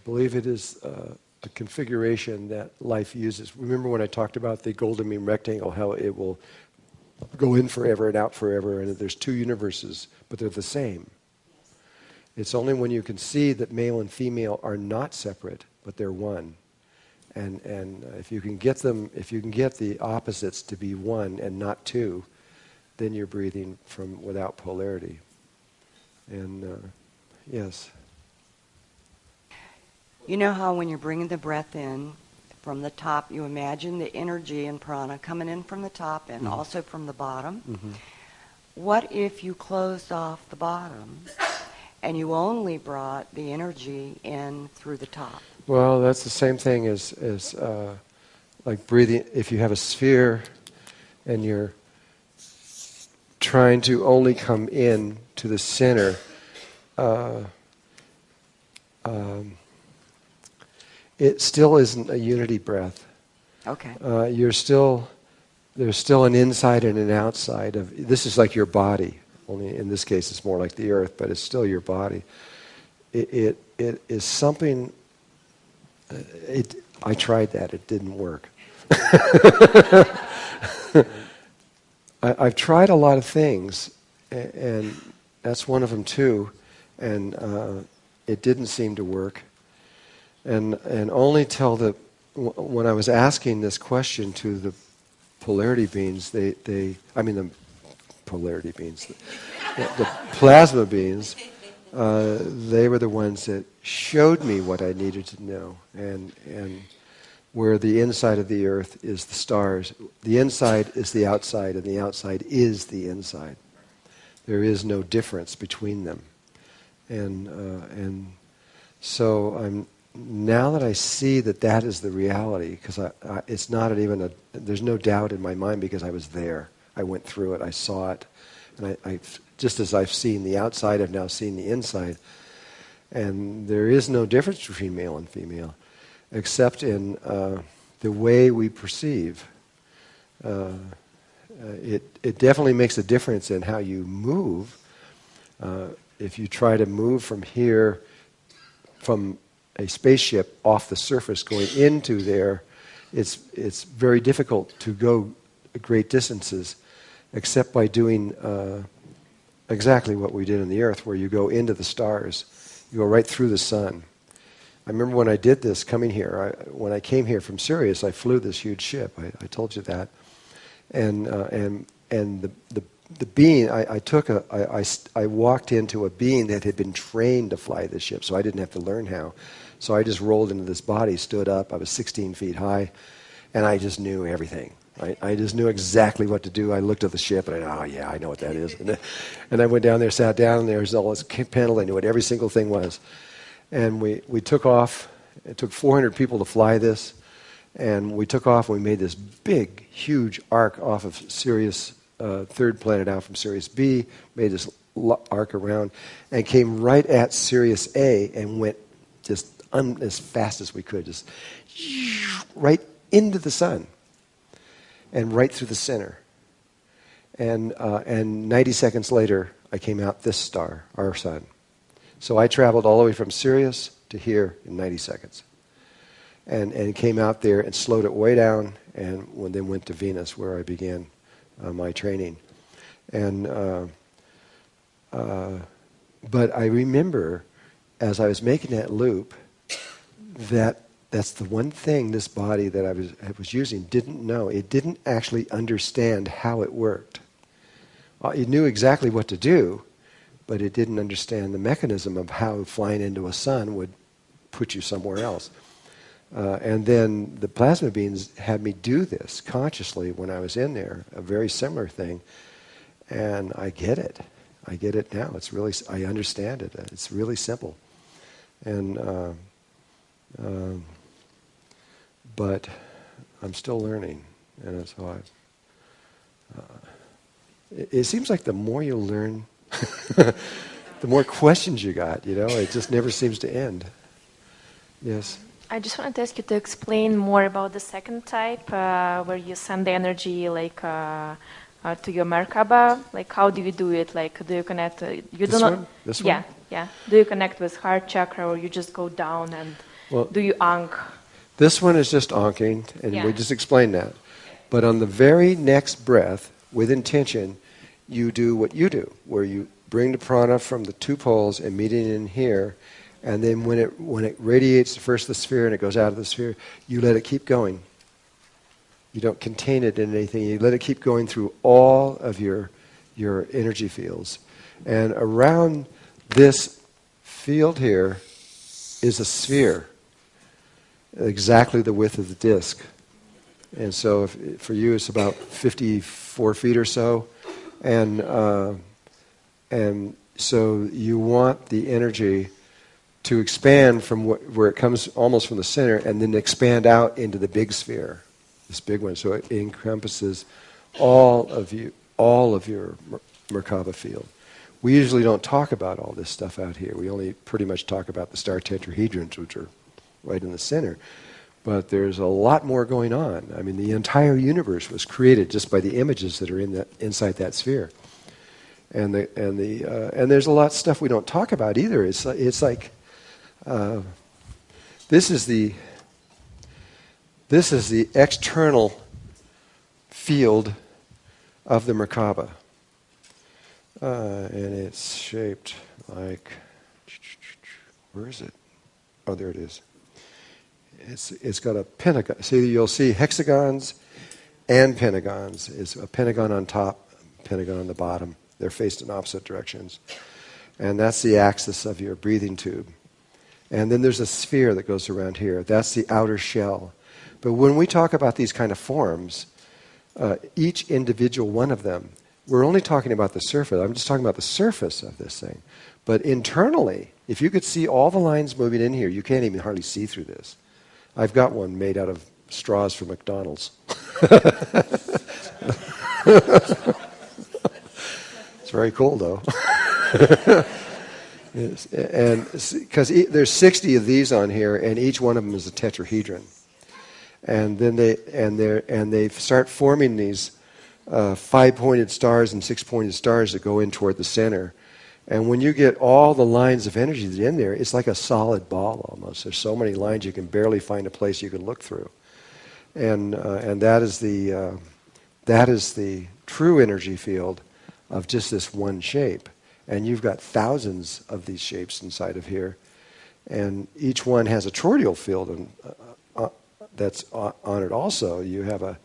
believe it is a configuration that life uses. Remember when I talked about the golden mean rectangle, how it will go in forever and out forever, and there's 2 universes, but they're the same. It's only when you can see that male and female are not separate, but they're one. And if you can get them, if you can get the opposites to be one and not 2, then you're breathing from without polarity. And yes. You know how when you're bringing the breath in from the top, you imagine the energy and prana coming in from the top and also from the bottom? Mm-hmm. What if you closed off the bottom and you only brought the energy in through the top? Well, that's the same thing as like breathing. If you have a sphere and you're trying to only come in to the center, it still isn't a unity breath. Okay. There's still an inside and an outside of, this is like your body, only in this case it's more like the earth, but it's still your body. It is something, I tried that, it didn't work. I've tried a lot of things, and that's one of them too, and it didn't seem to work. And only till when I was asking this question to the polarity beings, the polarity beings, the plasma beings, they were the ones that showed me what I needed to know, and where the inside of the earth is the stars. The inside is the outside, and the outside is the inside. There is no difference between them. And so now that I see that is the reality, because it's not even there's no doubt in my mind because I was there. I went through it, I saw it. And I just as I've seen the outside, I've now seen the inside. And there is no difference between male and female, except in the way we perceive. It definitely makes a difference in how you move. If you try to move from here, from a spaceship off the surface going into there, it's very difficult to go great distances, except by doing exactly what we did in the Earth, where you go into the stars. You go right through the sun. I remember when I did this coming here, when I came here from Sirius, I flew this huge ship. I told you that. And the being, I walked into a being that had been trained to fly this ship, so I didn't have to learn how. So I just rolled into this body, stood up, I was 16 feet high, and I just knew everything. I just knew exactly what to do. I looked at the ship, and I know what that is. And I went down there, sat down, and there was all this panel. I knew what every single thing was. And we took off. It took 400 people to fly this. And we took off, and we made this big, huge arc off of Sirius, third planet out from Sirius B, made this arc around, and came right at Sirius A and went just as fast as we could, just right into the sun and right through the center. And 90 seconds later, I came out this star, our sun. So I traveled all the way from Sirius to here in 90 seconds. And came out there and slowed it way down, and then went to Venus, where I began my training. But I remember, as I was making that loop, that's the one thing this body that I was using didn't know. It didn't actually understand how it worked. It knew exactly what to do, but it didn't understand the mechanism of how flying into a sun would put you somewhere else. And then the plasma beings had me do this consciously when I was in there, a very similar thing. And I get it. I get it now. I understand it. It's really simple. And but I'm still learning, and so it seems like the more you learn, the more questions you got. It just never seems to end. Yes. I just wanted to ask you to explain more about the second type, where you send the energy to your Merkaba. Like, how do you do it? Like, do you connect? This one? Yeah. Do you connect with heart chakra, or you just go down and do you ank? This one is just anking, and we just explained that. But on the very next breath, with intention, you do what you do, where you bring the prana from the two poles and meet it in here, and then when it radiates first the sphere and it goes out of the sphere, you let it keep going. You don't contain it in anything. You let it keep going through all of your energy fields. And around this field here is a sphere, exactly the width of the disc. And so for you it's about 54 feet or so. And so you want the energy to expand from where it comes almost from the center, and then expand out into the big sphere, this big one. So it encompasses all of your Merkaba field. We usually don't talk about all this stuff out here. We only pretty much talk about the star tetrahedrons, which are right in the center. But there's a lot more going on. I mean, the entire universe was created just by the images that are inside that sphere. And there's a lot of stuff we don't talk about either. It's like this is the external field of the Merkaba. And it's shaped like, where is it? Oh, there it is. It's got a pentagon. See, you'll see hexagons and pentagons. It's a pentagon on top, pentagon on the bottom. They're faced in opposite directions. And that's the axis of your breathing tube. And then there's a sphere that goes around here. That's the outer shell. But when we talk about these kind of forms, each individual one of them, we're only talking about the surface. I'm just talking about the surface of this thing. But internally, if you could see all the lines moving in here, you can't even hardly see through this. I've got one made out of straws from McDonald's. It's very cool, though. Yes. And because there's 60 of these on here, and each one of them is a tetrahedron. And then they start forming these 5-pointed stars and 6-pointed stars that go in toward the center. And when you get all the lines of energy that's in there, it's like a solid ball almost. There's so many lines you can barely find a place you can look through. And that is the true energy field of just this one shape. And you've got thousands of these shapes inside of here, and each one has a toroidal field that's on it also. You've got a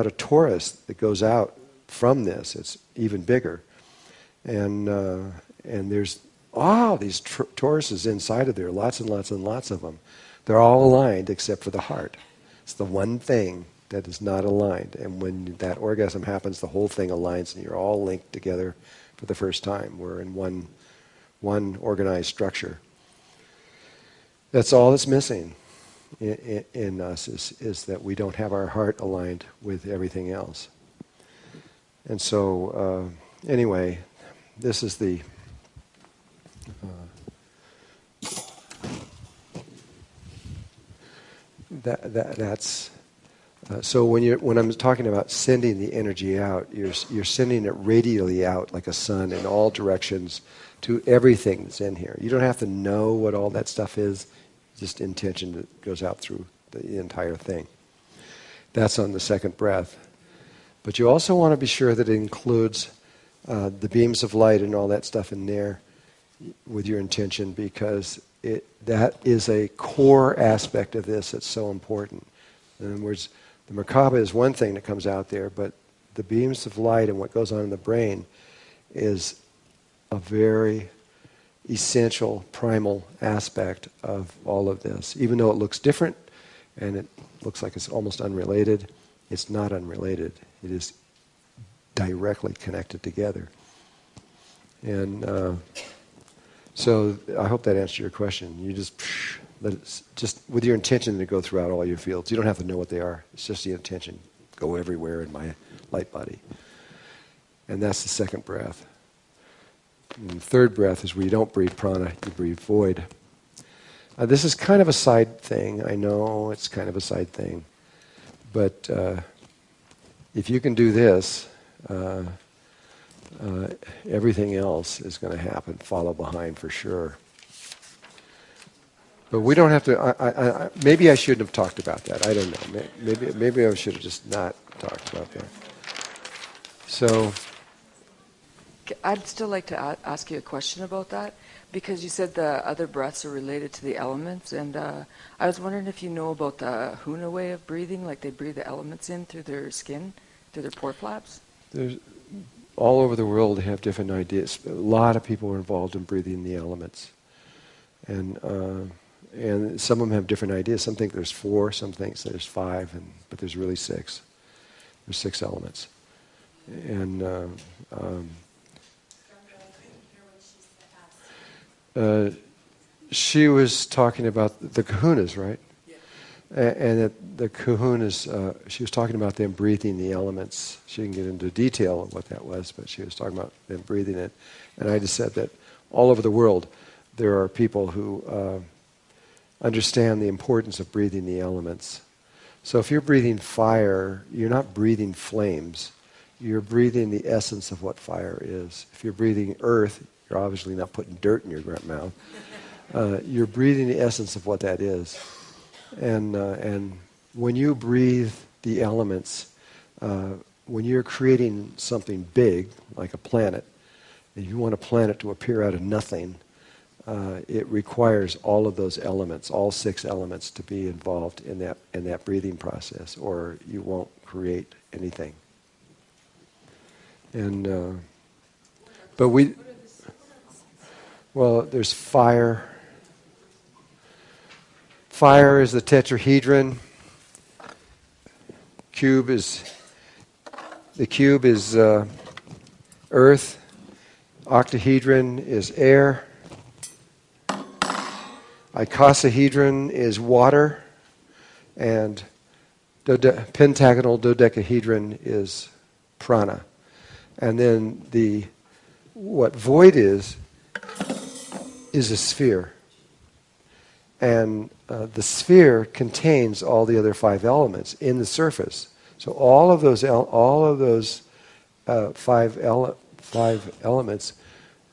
torus that goes out from this. It's even bigger, and there's these toruses inside of there, lots and lots and lots of them. They're all aligned except for the heart. It's the one thing that is not aligned, and when that orgasm happens, the whole thing aligns, and you're all linked together for the first time. We're in one organized structure. That's all that's missing in us is that we don't have our heart aligned with everything else. And so, anyway, this is the that's. So when I'm talking about sending the energy out, you're sending it radially out like a sun in all directions to everything that's in here. You don't have to know what all that stuff is, just intention that goes out through the entire thing. That's on the second breath. But you also want to be sure that it includes the beams of light and all that stuff in there with your intention, because that is a core aspect of this that's so important. In other words, the Merkaba is one thing that comes out there, but the beams of light and what goes on in the brain is a very essential, primal aspect of all of this. Even though it looks different and it looks like it's almost unrelated, it's not unrelated. It is directly connected together. And so I hope that answered your question. You just let it, just with your intention to go throughout all your fields. You don't have to know what they are. It's just the intention. Go everywhere in my light body. And that's the second breath. And the third breath is where you don't breathe prana, you breathe void. This is kind of a side thing. I know it's kind of a side thing. But if you can do this, everything else is going to happen, follow behind for sure. But we don't have to. Maybe I shouldn't have talked about that. I don't know. Maybe I should have just not talked about that. So, I'd still like to ask you a question about that, because you said the other breaths are related to the elements, and I was wondering if you know about the Huna way of breathing, like they breathe the elements in through their skin, through their pore flaps. There's all over the world they have different ideas. A lot of people are involved in breathing the elements, and some of them have different ideas. Some think there's 4, some think there's 5, but there's really 6. There's 6 elements. And she was talking about the kahunas, right? And the kahunas, she was talking about them breathing the elements. She didn't get into detail of what that was, but she was talking about them breathing it. And I just said that all over the world, there are people who understand the importance of breathing the elements. So if you're breathing fire, you're not breathing flames. You're breathing the essence of what fire is. If you're breathing earth, you're obviously not putting dirt in your mouth. You're breathing the essence of what that is. And when you breathe the elements, when you're creating something big, like a planet, and you want a planet to appear out of nothing, it requires all of those elements, all 6 elements, to be involved in that breathing process, or you won't create anything. And but there's fire. Fire is the tetrahedron. The cube is earth. Octahedron is air. Icosahedron is water. And pentagonal dodecahedron is prana. And then what void is a sphere. And the sphere contains all the other 5 elements in the surface. So all of those 5 elements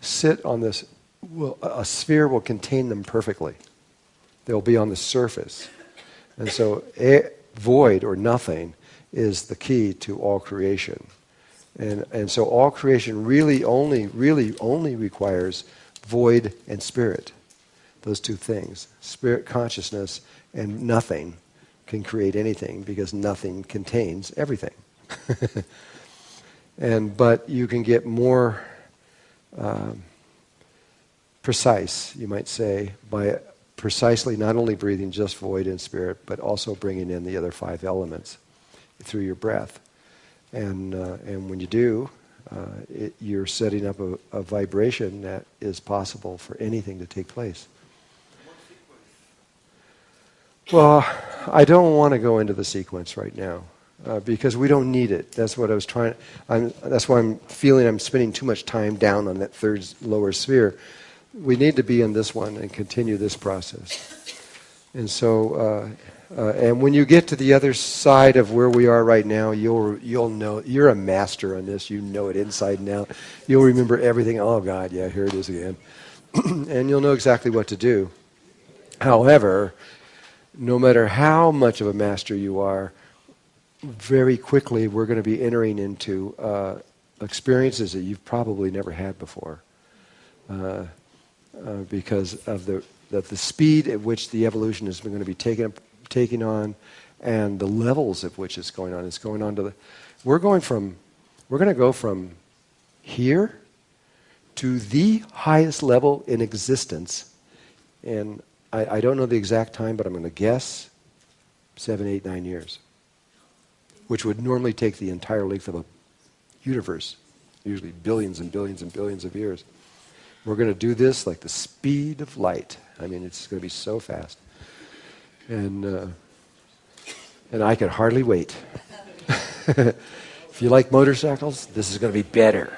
sit on this. A sphere will contain them perfectly. They'll be on the surface. And so void, or nothing, is the key to all creation. And so all creation really only requires void and spirit. Those 2 things. Spirit consciousness and nothing can create anything, because nothing contains everything. But you can get more precise, you might say, by precisely not only breathing just void and spirit, but also bringing in the other 5 elements through your breath. And when you do, you're setting up a vibration that is possible for anything to take place. Well, I don't want to go into the sequence right now, because we don't need it. That's what I was trying. That's why I'm feeling I'm spending too much time down on that 3rd lower sphere. We need to be in this one and continue this process. And so, and when you get to the other side of where we are right now, you'll know. You're a master on this. You know it inside and out. You'll remember everything. Oh God, yeah, here it is again. And you'll know exactly what to do. However, no matter how much of a master you are, very quickly we're going to be entering into experiences that you've probably never had before, because of the speed at which the evolution is going to be taking on, and the levels at which it's going on. It's going on to we're going to go from here to the highest level in existence, and I don't know the exact time, but I'm going to guess 7, 8, 9 years, which would normally take the entire length of a universe, usually billions and billions and billions of years. We're going to do this like the speed of light. I mean, it's going to be so fast. And I can hardly wait. If you like motorcycles, this is going to be better.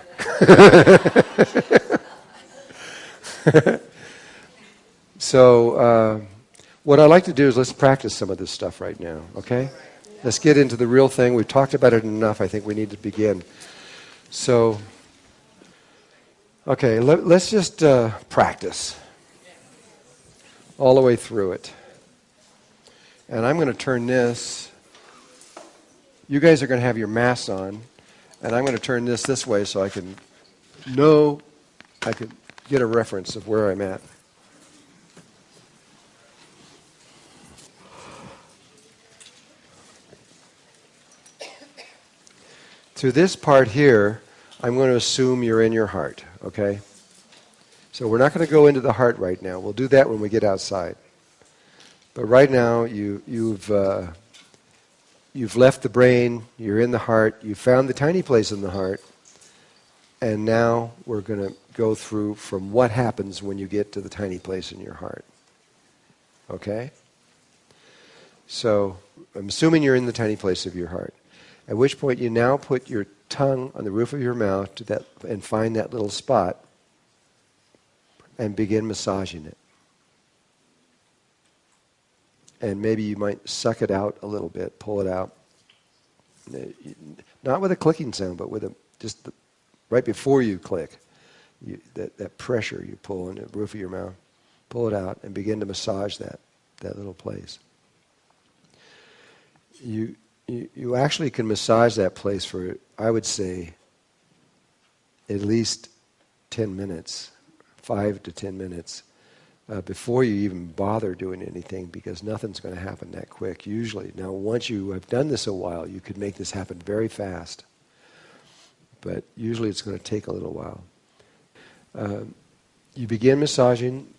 So what I'd like to do is let's practice some of this stuff right now, okay? Let's get into the real thing. We've talked about it enough. I think we need to begin. So, okay, let's just practice all the way through it. And I'm going to turn this. You guys are going to have your masks on, and I'm going to turn this way so I can get a reference of where I'm at. To this part here, I'm going to assume you're in your heart, okay? So we're not going to go into the heart right now. We'll do that when we get outside. But right now, you've left the brain, you're in the heart, you found the tiny place in the heart, and now we're going to go through from what happens when you get to the tiny place in your heart. Okay? So I'm assuming you're in the tiny place of your heart. At which point you now put your tongue on the roof of your mouth to that, and find that little spot and begin massaging it. And maybe you might suck it out a little bit, pull it out. Not with a clicking sound, but with right before you click, that pressure you pull on the roof of your mouth. Pull it out and begin to massage that little place. You actually can massage that place for, I would say, at least 10 minutes, 5 to 10 minutes, before you even bother doing anything, because nothing's going to happen that quick, usually. Now, once you have done this a while, you could make this happen very fast. But usually it's going to take a little while. You begin massaging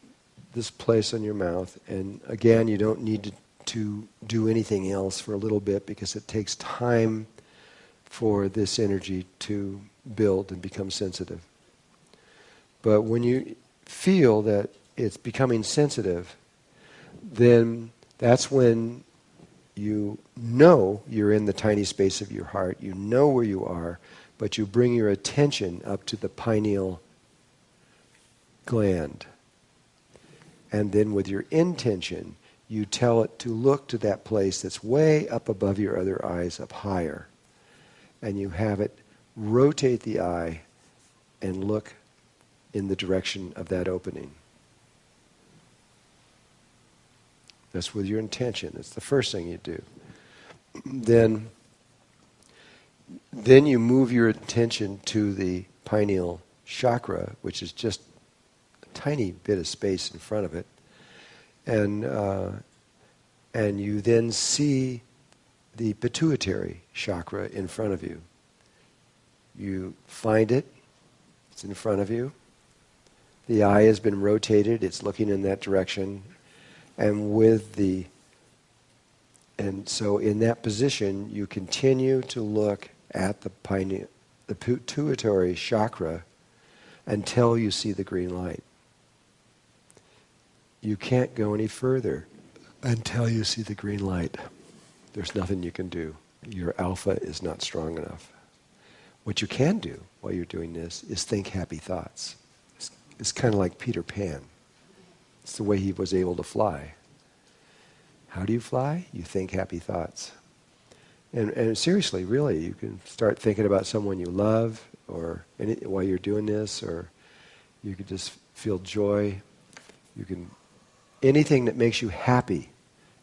this place on your mouth, and again, you don't need to do anything else for a little bit, because it takes time for this energy to build and become sensitive. But when you feel that it's becoming sensitive, then that's when you know you're in the tiny space of your heart. You know where you are, but you bring your attention up to the pineal gland. And then with your intention, you tell it to look to that place that's way up above your other eyes, up higher. And you have it rotate the eye and look in the direction of that opening. That's with your intention. It's the first thing you do. Then you move your attention to the pineal chakra, which is just a tiny bit of space in front of it. And you then see the pituitary chakra in front of you. You find it. It's in front of you. The eye has been rotated. It's looking in that direction. And so in that position, you continue to look at the pituitary chakra until you see the green light. You can't go any further until you see the green light. There's nothing you can do. Your alpha is not strong enough. What you can do while you're doing this is think happy thoughts. It's kind of like Peter Pan. It's the way he was able to fly. How do you fly? You think happy thoughts. And seriously, really, you can start thinking about someone you love, or while you're doing this, or you could just feel joy. You can anything that makes you happy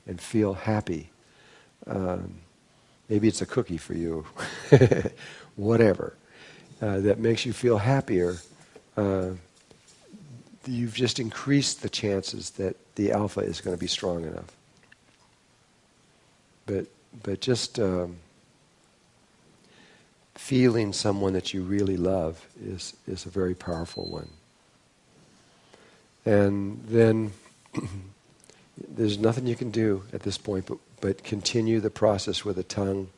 and feel happy. Maybe it's a cookie for you, whatever, that makes you feel happier. You've just increased the chances that the alpha is going to be strong enough. But just feeling someone that you really love is a very powerful one. And then there's nothing you can do at this point but continue the process with the tongue,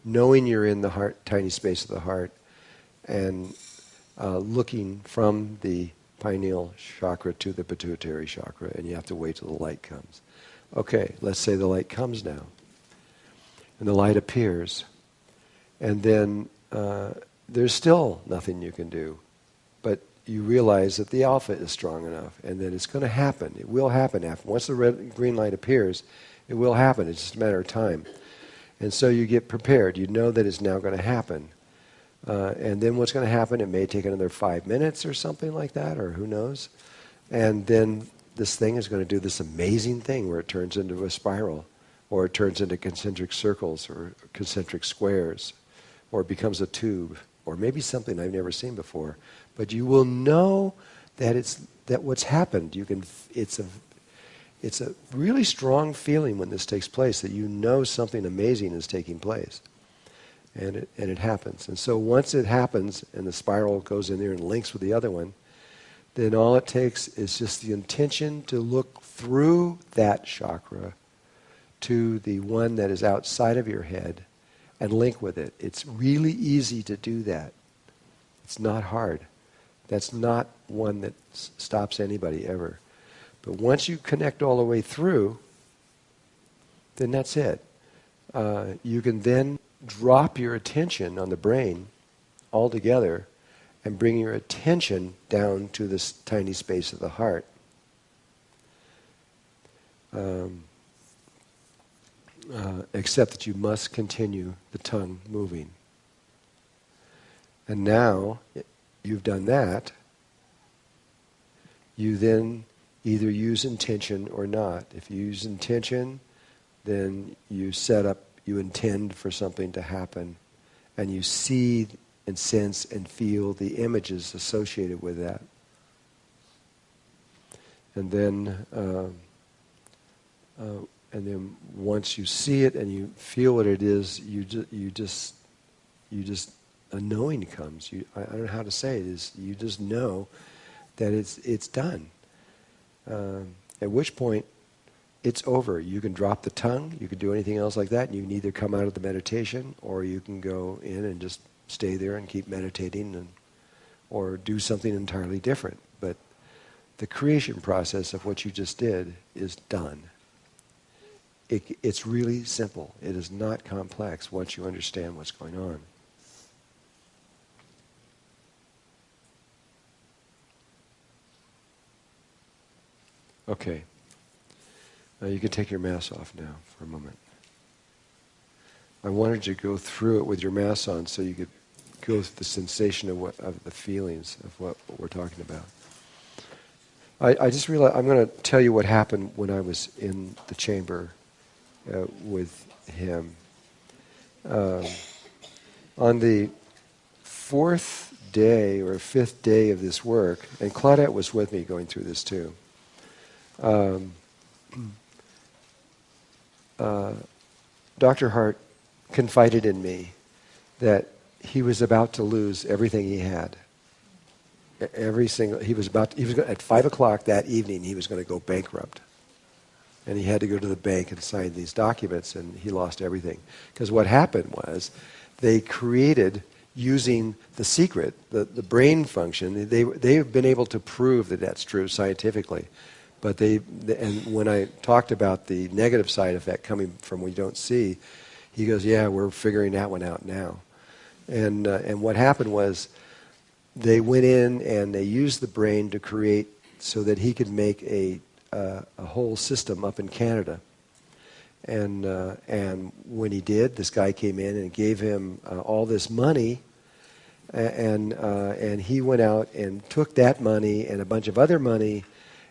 knowing you're in the heart, tiny space of the heart, and looking from the pineal chakra to the pituitary chakra, and you have to wait till the light comes. Okay, let's say the light comes now. And the light appears. And then there's still nothing you can do. But you realize that the alpha is strong enough, and that it's going to happen. It will happen. Once the green light appears, it will happen. It's just a matter of time. And so you get prepared. You know that it's now going to happen. And then what's going to happen, it may take another 5 minutes or something like that, or who knows. And then this thing is going to do this amazing thing where it turns into a spiral, or it turns into concentric circles or concentric squares, or it becomes a tube, or maybe something I've never seen before. But you will know that what's happened. It's a really strong feeling when this takes place, that you know something amazing is taking place. And it happens. And so once it happens and the spiral goes in there and links with the other one, then all it takes is just the intention to look through that chakra to the one that is outside of your head and link with it. It's really easy to do that. It's not hard. That's not one that stops anybody ever. But once you connect all the way through, then that's it. You can then drop your attention on the brain altogether and bring your attention down to this tiny space of the heart. Except that you must continue the tongue moving. And now you've done that, you then either use intention or not. If you use intention, then you intend for something to happen, and you see and sense and feel the images associated with that. And then once you see it and you feel what it is, you just a knowing comes. I don't know how to say it. You just know that it's done. At which point, it's over. You can drop the tongue. You can do anything else like that. You can either come out of the meditation, or you can go in and just stay there and keep meditating, or do something entirely different. But the creation process of what you just did is done. It's really simple. It is not complex once you understand what's going on. Okay. Now you can take your mask off now for a moment. I wanted you to go through it with your mask on so you could go through the sensation of the feelings of what we're talking about. I just realized I'm going to tell you what happened when I was in the chamber with him. On the fourth day or fifth day of this work, and Claudette was with me going through this too. Dr. Hart confided in me that he was about to lose everything he had. At 5 o'clock that evening, he was going to go bankrupt. And he had to go to the bank and sign these documents, and he lost everything. Because what happened was, they created, using the secret, the brain function, they've been able to prove that that's true scientifically. But and when I talked about the negative side effect coming from what you don't see, he goes, yeah, we're figuring that one out now. And what happened was, they went in and they used the brain to create so that he could make a whole system up in Canada. And when he did, this guy came in and gave him all this money, and he went out and took that money and a bunch of other money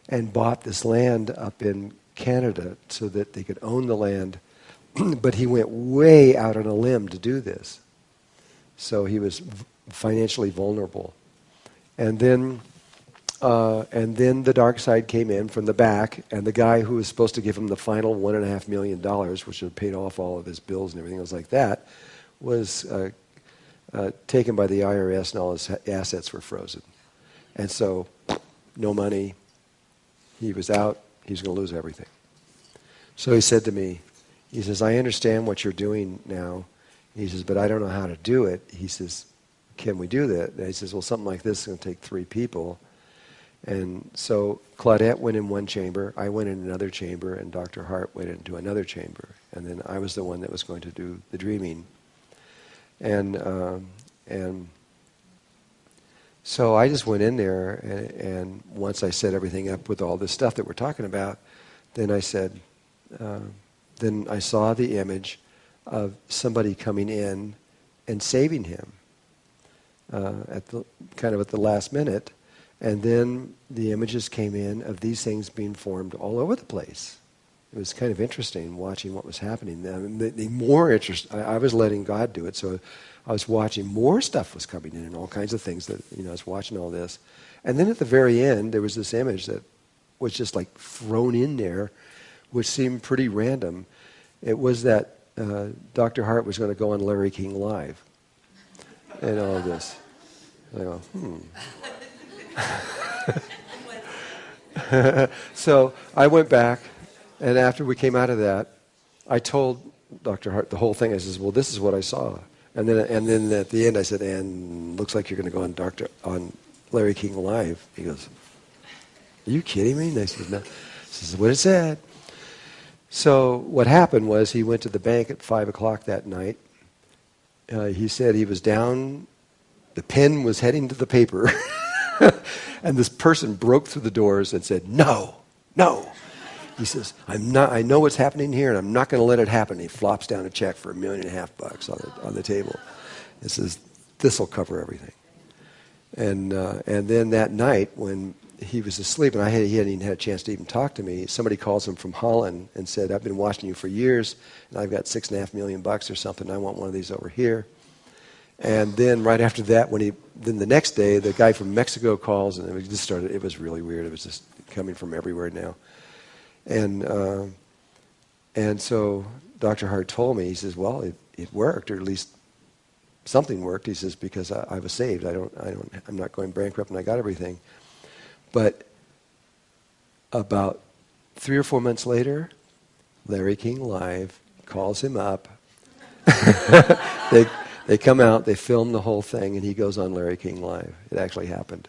and bought this land up in Canada so that they could own the land. But he went way out on a limb to do this. So he was financially vulnerable. And then the dark side came in from the back, and the guy who was supposed to give him the final $1.5 million, which had paid off all of his bills and everything else like that, was taken by the IRS, and all his assets were frozen. And so, no money. He was out. He was going to lose everything. So he said to me, he says, I understand what you're doing now. He says, but I don't know how to do it. He says, can we do that? And he says, well, something like this is going to take 3 people. And so Claudette went in one chamber, I went in another chamber, and Dr. Hart went into another chamber. And then I was the one that was going to do the dreaming. And so I just went in there, and once I set everything up with all this stuff that we're talking about, then I said, then I saw the image of somebody coming in and saving him at the last minute. And then the images came in of these things being formed all over the place. It was kind of interesting watching what was happening. The more interest, I was letting God do it, so I was watching more stuff was coming in and all kinds of things that, I was watching all this. And then at the very end, there was this image that was just like thrown in there, which seemed pretty random. It was that Dr. Hart was going to go on Larry King Live and all of this. And I go, So I went back, and after we came out of that, I told Dr. Hart the whole thing. I says, well, this is what I saw. And then at the end I said, and looks like you're going to go on Larry King Live. He goes, are you kidding me? And I said, no. This is what it said. So what happened was he went to the bank at 5 o'clock that night. He said he was down, the pen was heading to the paper, and this person broke through the doors and said, "No, no." He says, I know what's happening here, and I'm not going to let it happen. He flops down a check for $1.5 million on the table. He says, "This will cover everything." And then that night, when he was asleep, and he hadn't even had a chance to even talk to me, somebody calls him from Holland and said, "I've been watching you for years, and I've got $6.5 million or something. I want one of these over here." And then right after that, then the next day, the guy from Mexico calls, and it just started. It was really weird. It was just coming from everywhere now. And so Dr. Hart told me, he says, "Well, it worked, or at least something worked." He says, "Because I was saved. I'm not going bankrupt, and I got everything." But about 3 or 4 months later, Larry King Live calls him up. They come out, they film the whole thing, and he goes on Larry King Live. It actually happened.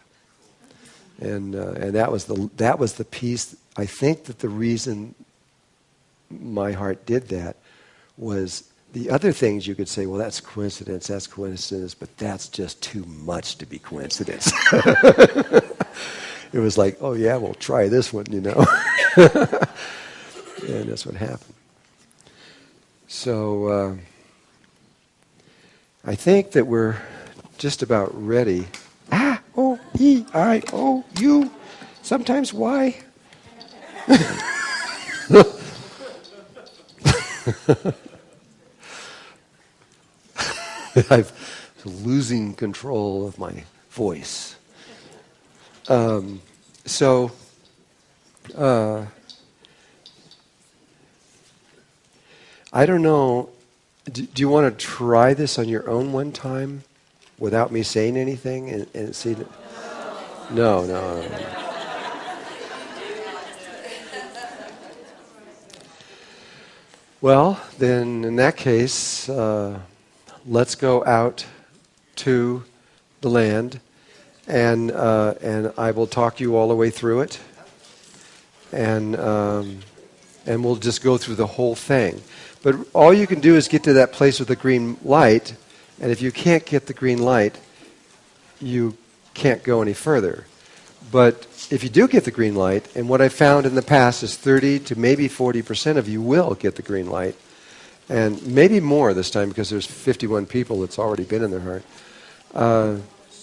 And that was the piece. I think that the reason my heart did that was the other things you could say, well, that's coincidence, but that's just too much to be coincidence. It was like, oh yeah, well, try this one, And that's what happened. So I think that we're just about ready. O-E-I-O-U. Sometimes Y. I'm losing control of my voice. I don't know. Do you want to try this on your own one time without me saying anything and see that? No. Well, then in that case, let's go out to the land, and I will talk you all the way through it, and we'll just go through the whole thing. But all you can do is get to that place with the green light, and if you can't get the green light, you can't go any further. But if you do get the green light, and what I found in the past is 30 to maybe 40% of you will get the green light, and maybe more this time because there's 51 people that's already been in their heart.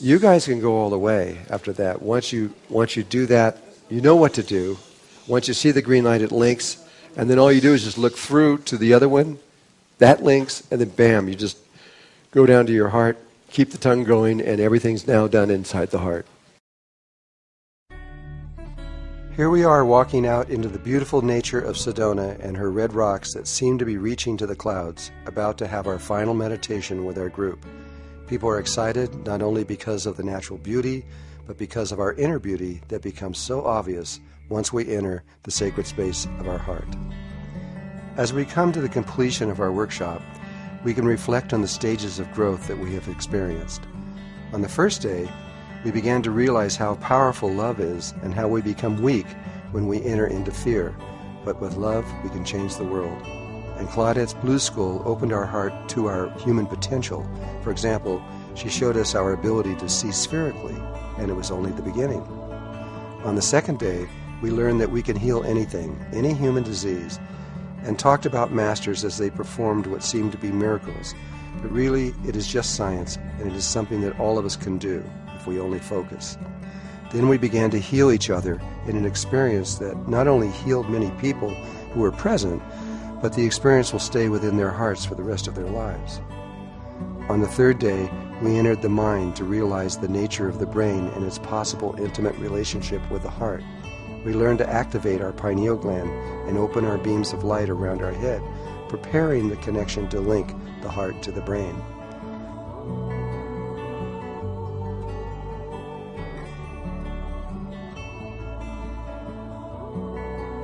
You guys can go all the way after that. Once you do that, you know what to do. Once you see the green light, it links, and then all you do is just look through to the other one. That links, and then bam, you just go down to your heart, keep the tongue going, and everything's now done inside the heart. Here we are walking out into the beautiful nature of Sedona and her red rocks that seem to be reaching to the clouds, about to have our final meditation with our group. People are excited not only because of the natural beauty, but because of our inner beauty that becomes so obvious once we enter the sacred space of our heart. As we come to the completion of our workshop, we can reflect on the stages of growth that we have experienced. On the first day, we began to realize how powerful love is and how we become weak when we enter into fear. But with love, we can change the world. And Claudette's Blue School opened our heart to our human potential. For example, she showed us our ability to see spherically, and it was only the beginning. On the second day, we learned that we can heal anything, any human disease, and talked about masters as they performed what seemed to be miracles. But really, it is just science, and it is something that all of us can do if we only focus. Then we began to heal each other in an experience that not only healed many people who were present, but the experience will stay within their hearts for the rest of their lives. On the third day, we entered the mind to realize the nature of the brain and its possible intimate relationship with the heart. We learned to activate our pineal gland and open our beams of light around our head, preparing the connection to link the heart to the brain.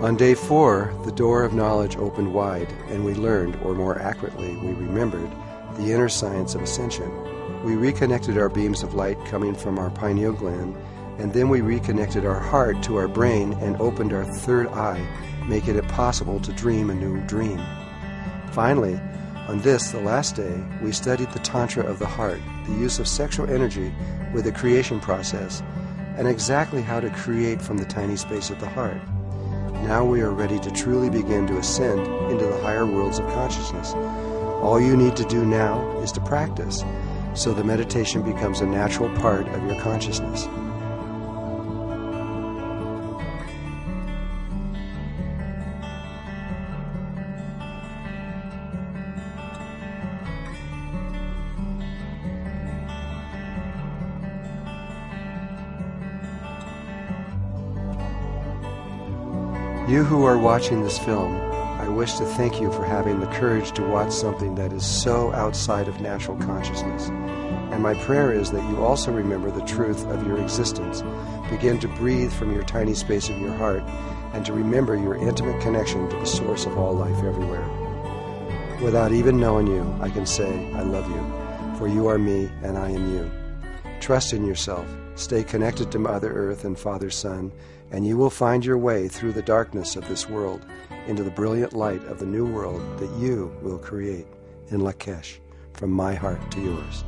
On day 4, the door of knowledge opened wide, and we learned, or more accurately, we remembered, the inner science of ascension. We reconnected our beams of light coming from our pineal gland And then we reconnected our heart to our brain and opened our third eye, making it possible to dream a new dream. Finally, on this, the last day, we studied the Tantra of the heart, the use of sexual energy with the creation process, and exactly how to create from the tiny space of the heart. Now we are ready to truly begin to ascend into the higher worlds of consciousness. All you need to do now is to practice, so the meditation becomes a natural part of your consciousness. You who are watching this film, I wish to thank you for having the courage to watch something that is so outside of natural consciousness. And my prayer is that you also remember the truth of your existence, begin to breathe from your tiny space of your heart, and to remember your intimate connection to the source of all life everywhere. Without even knowing you, I can say, I love you, for you are me and I am you. Trust in yourself, stay connected to Mother Earth and Father Sun, and you will find your way through the darkness of this world into the brilliant light of the new world that you will create in Lakesh, from my heart to yours.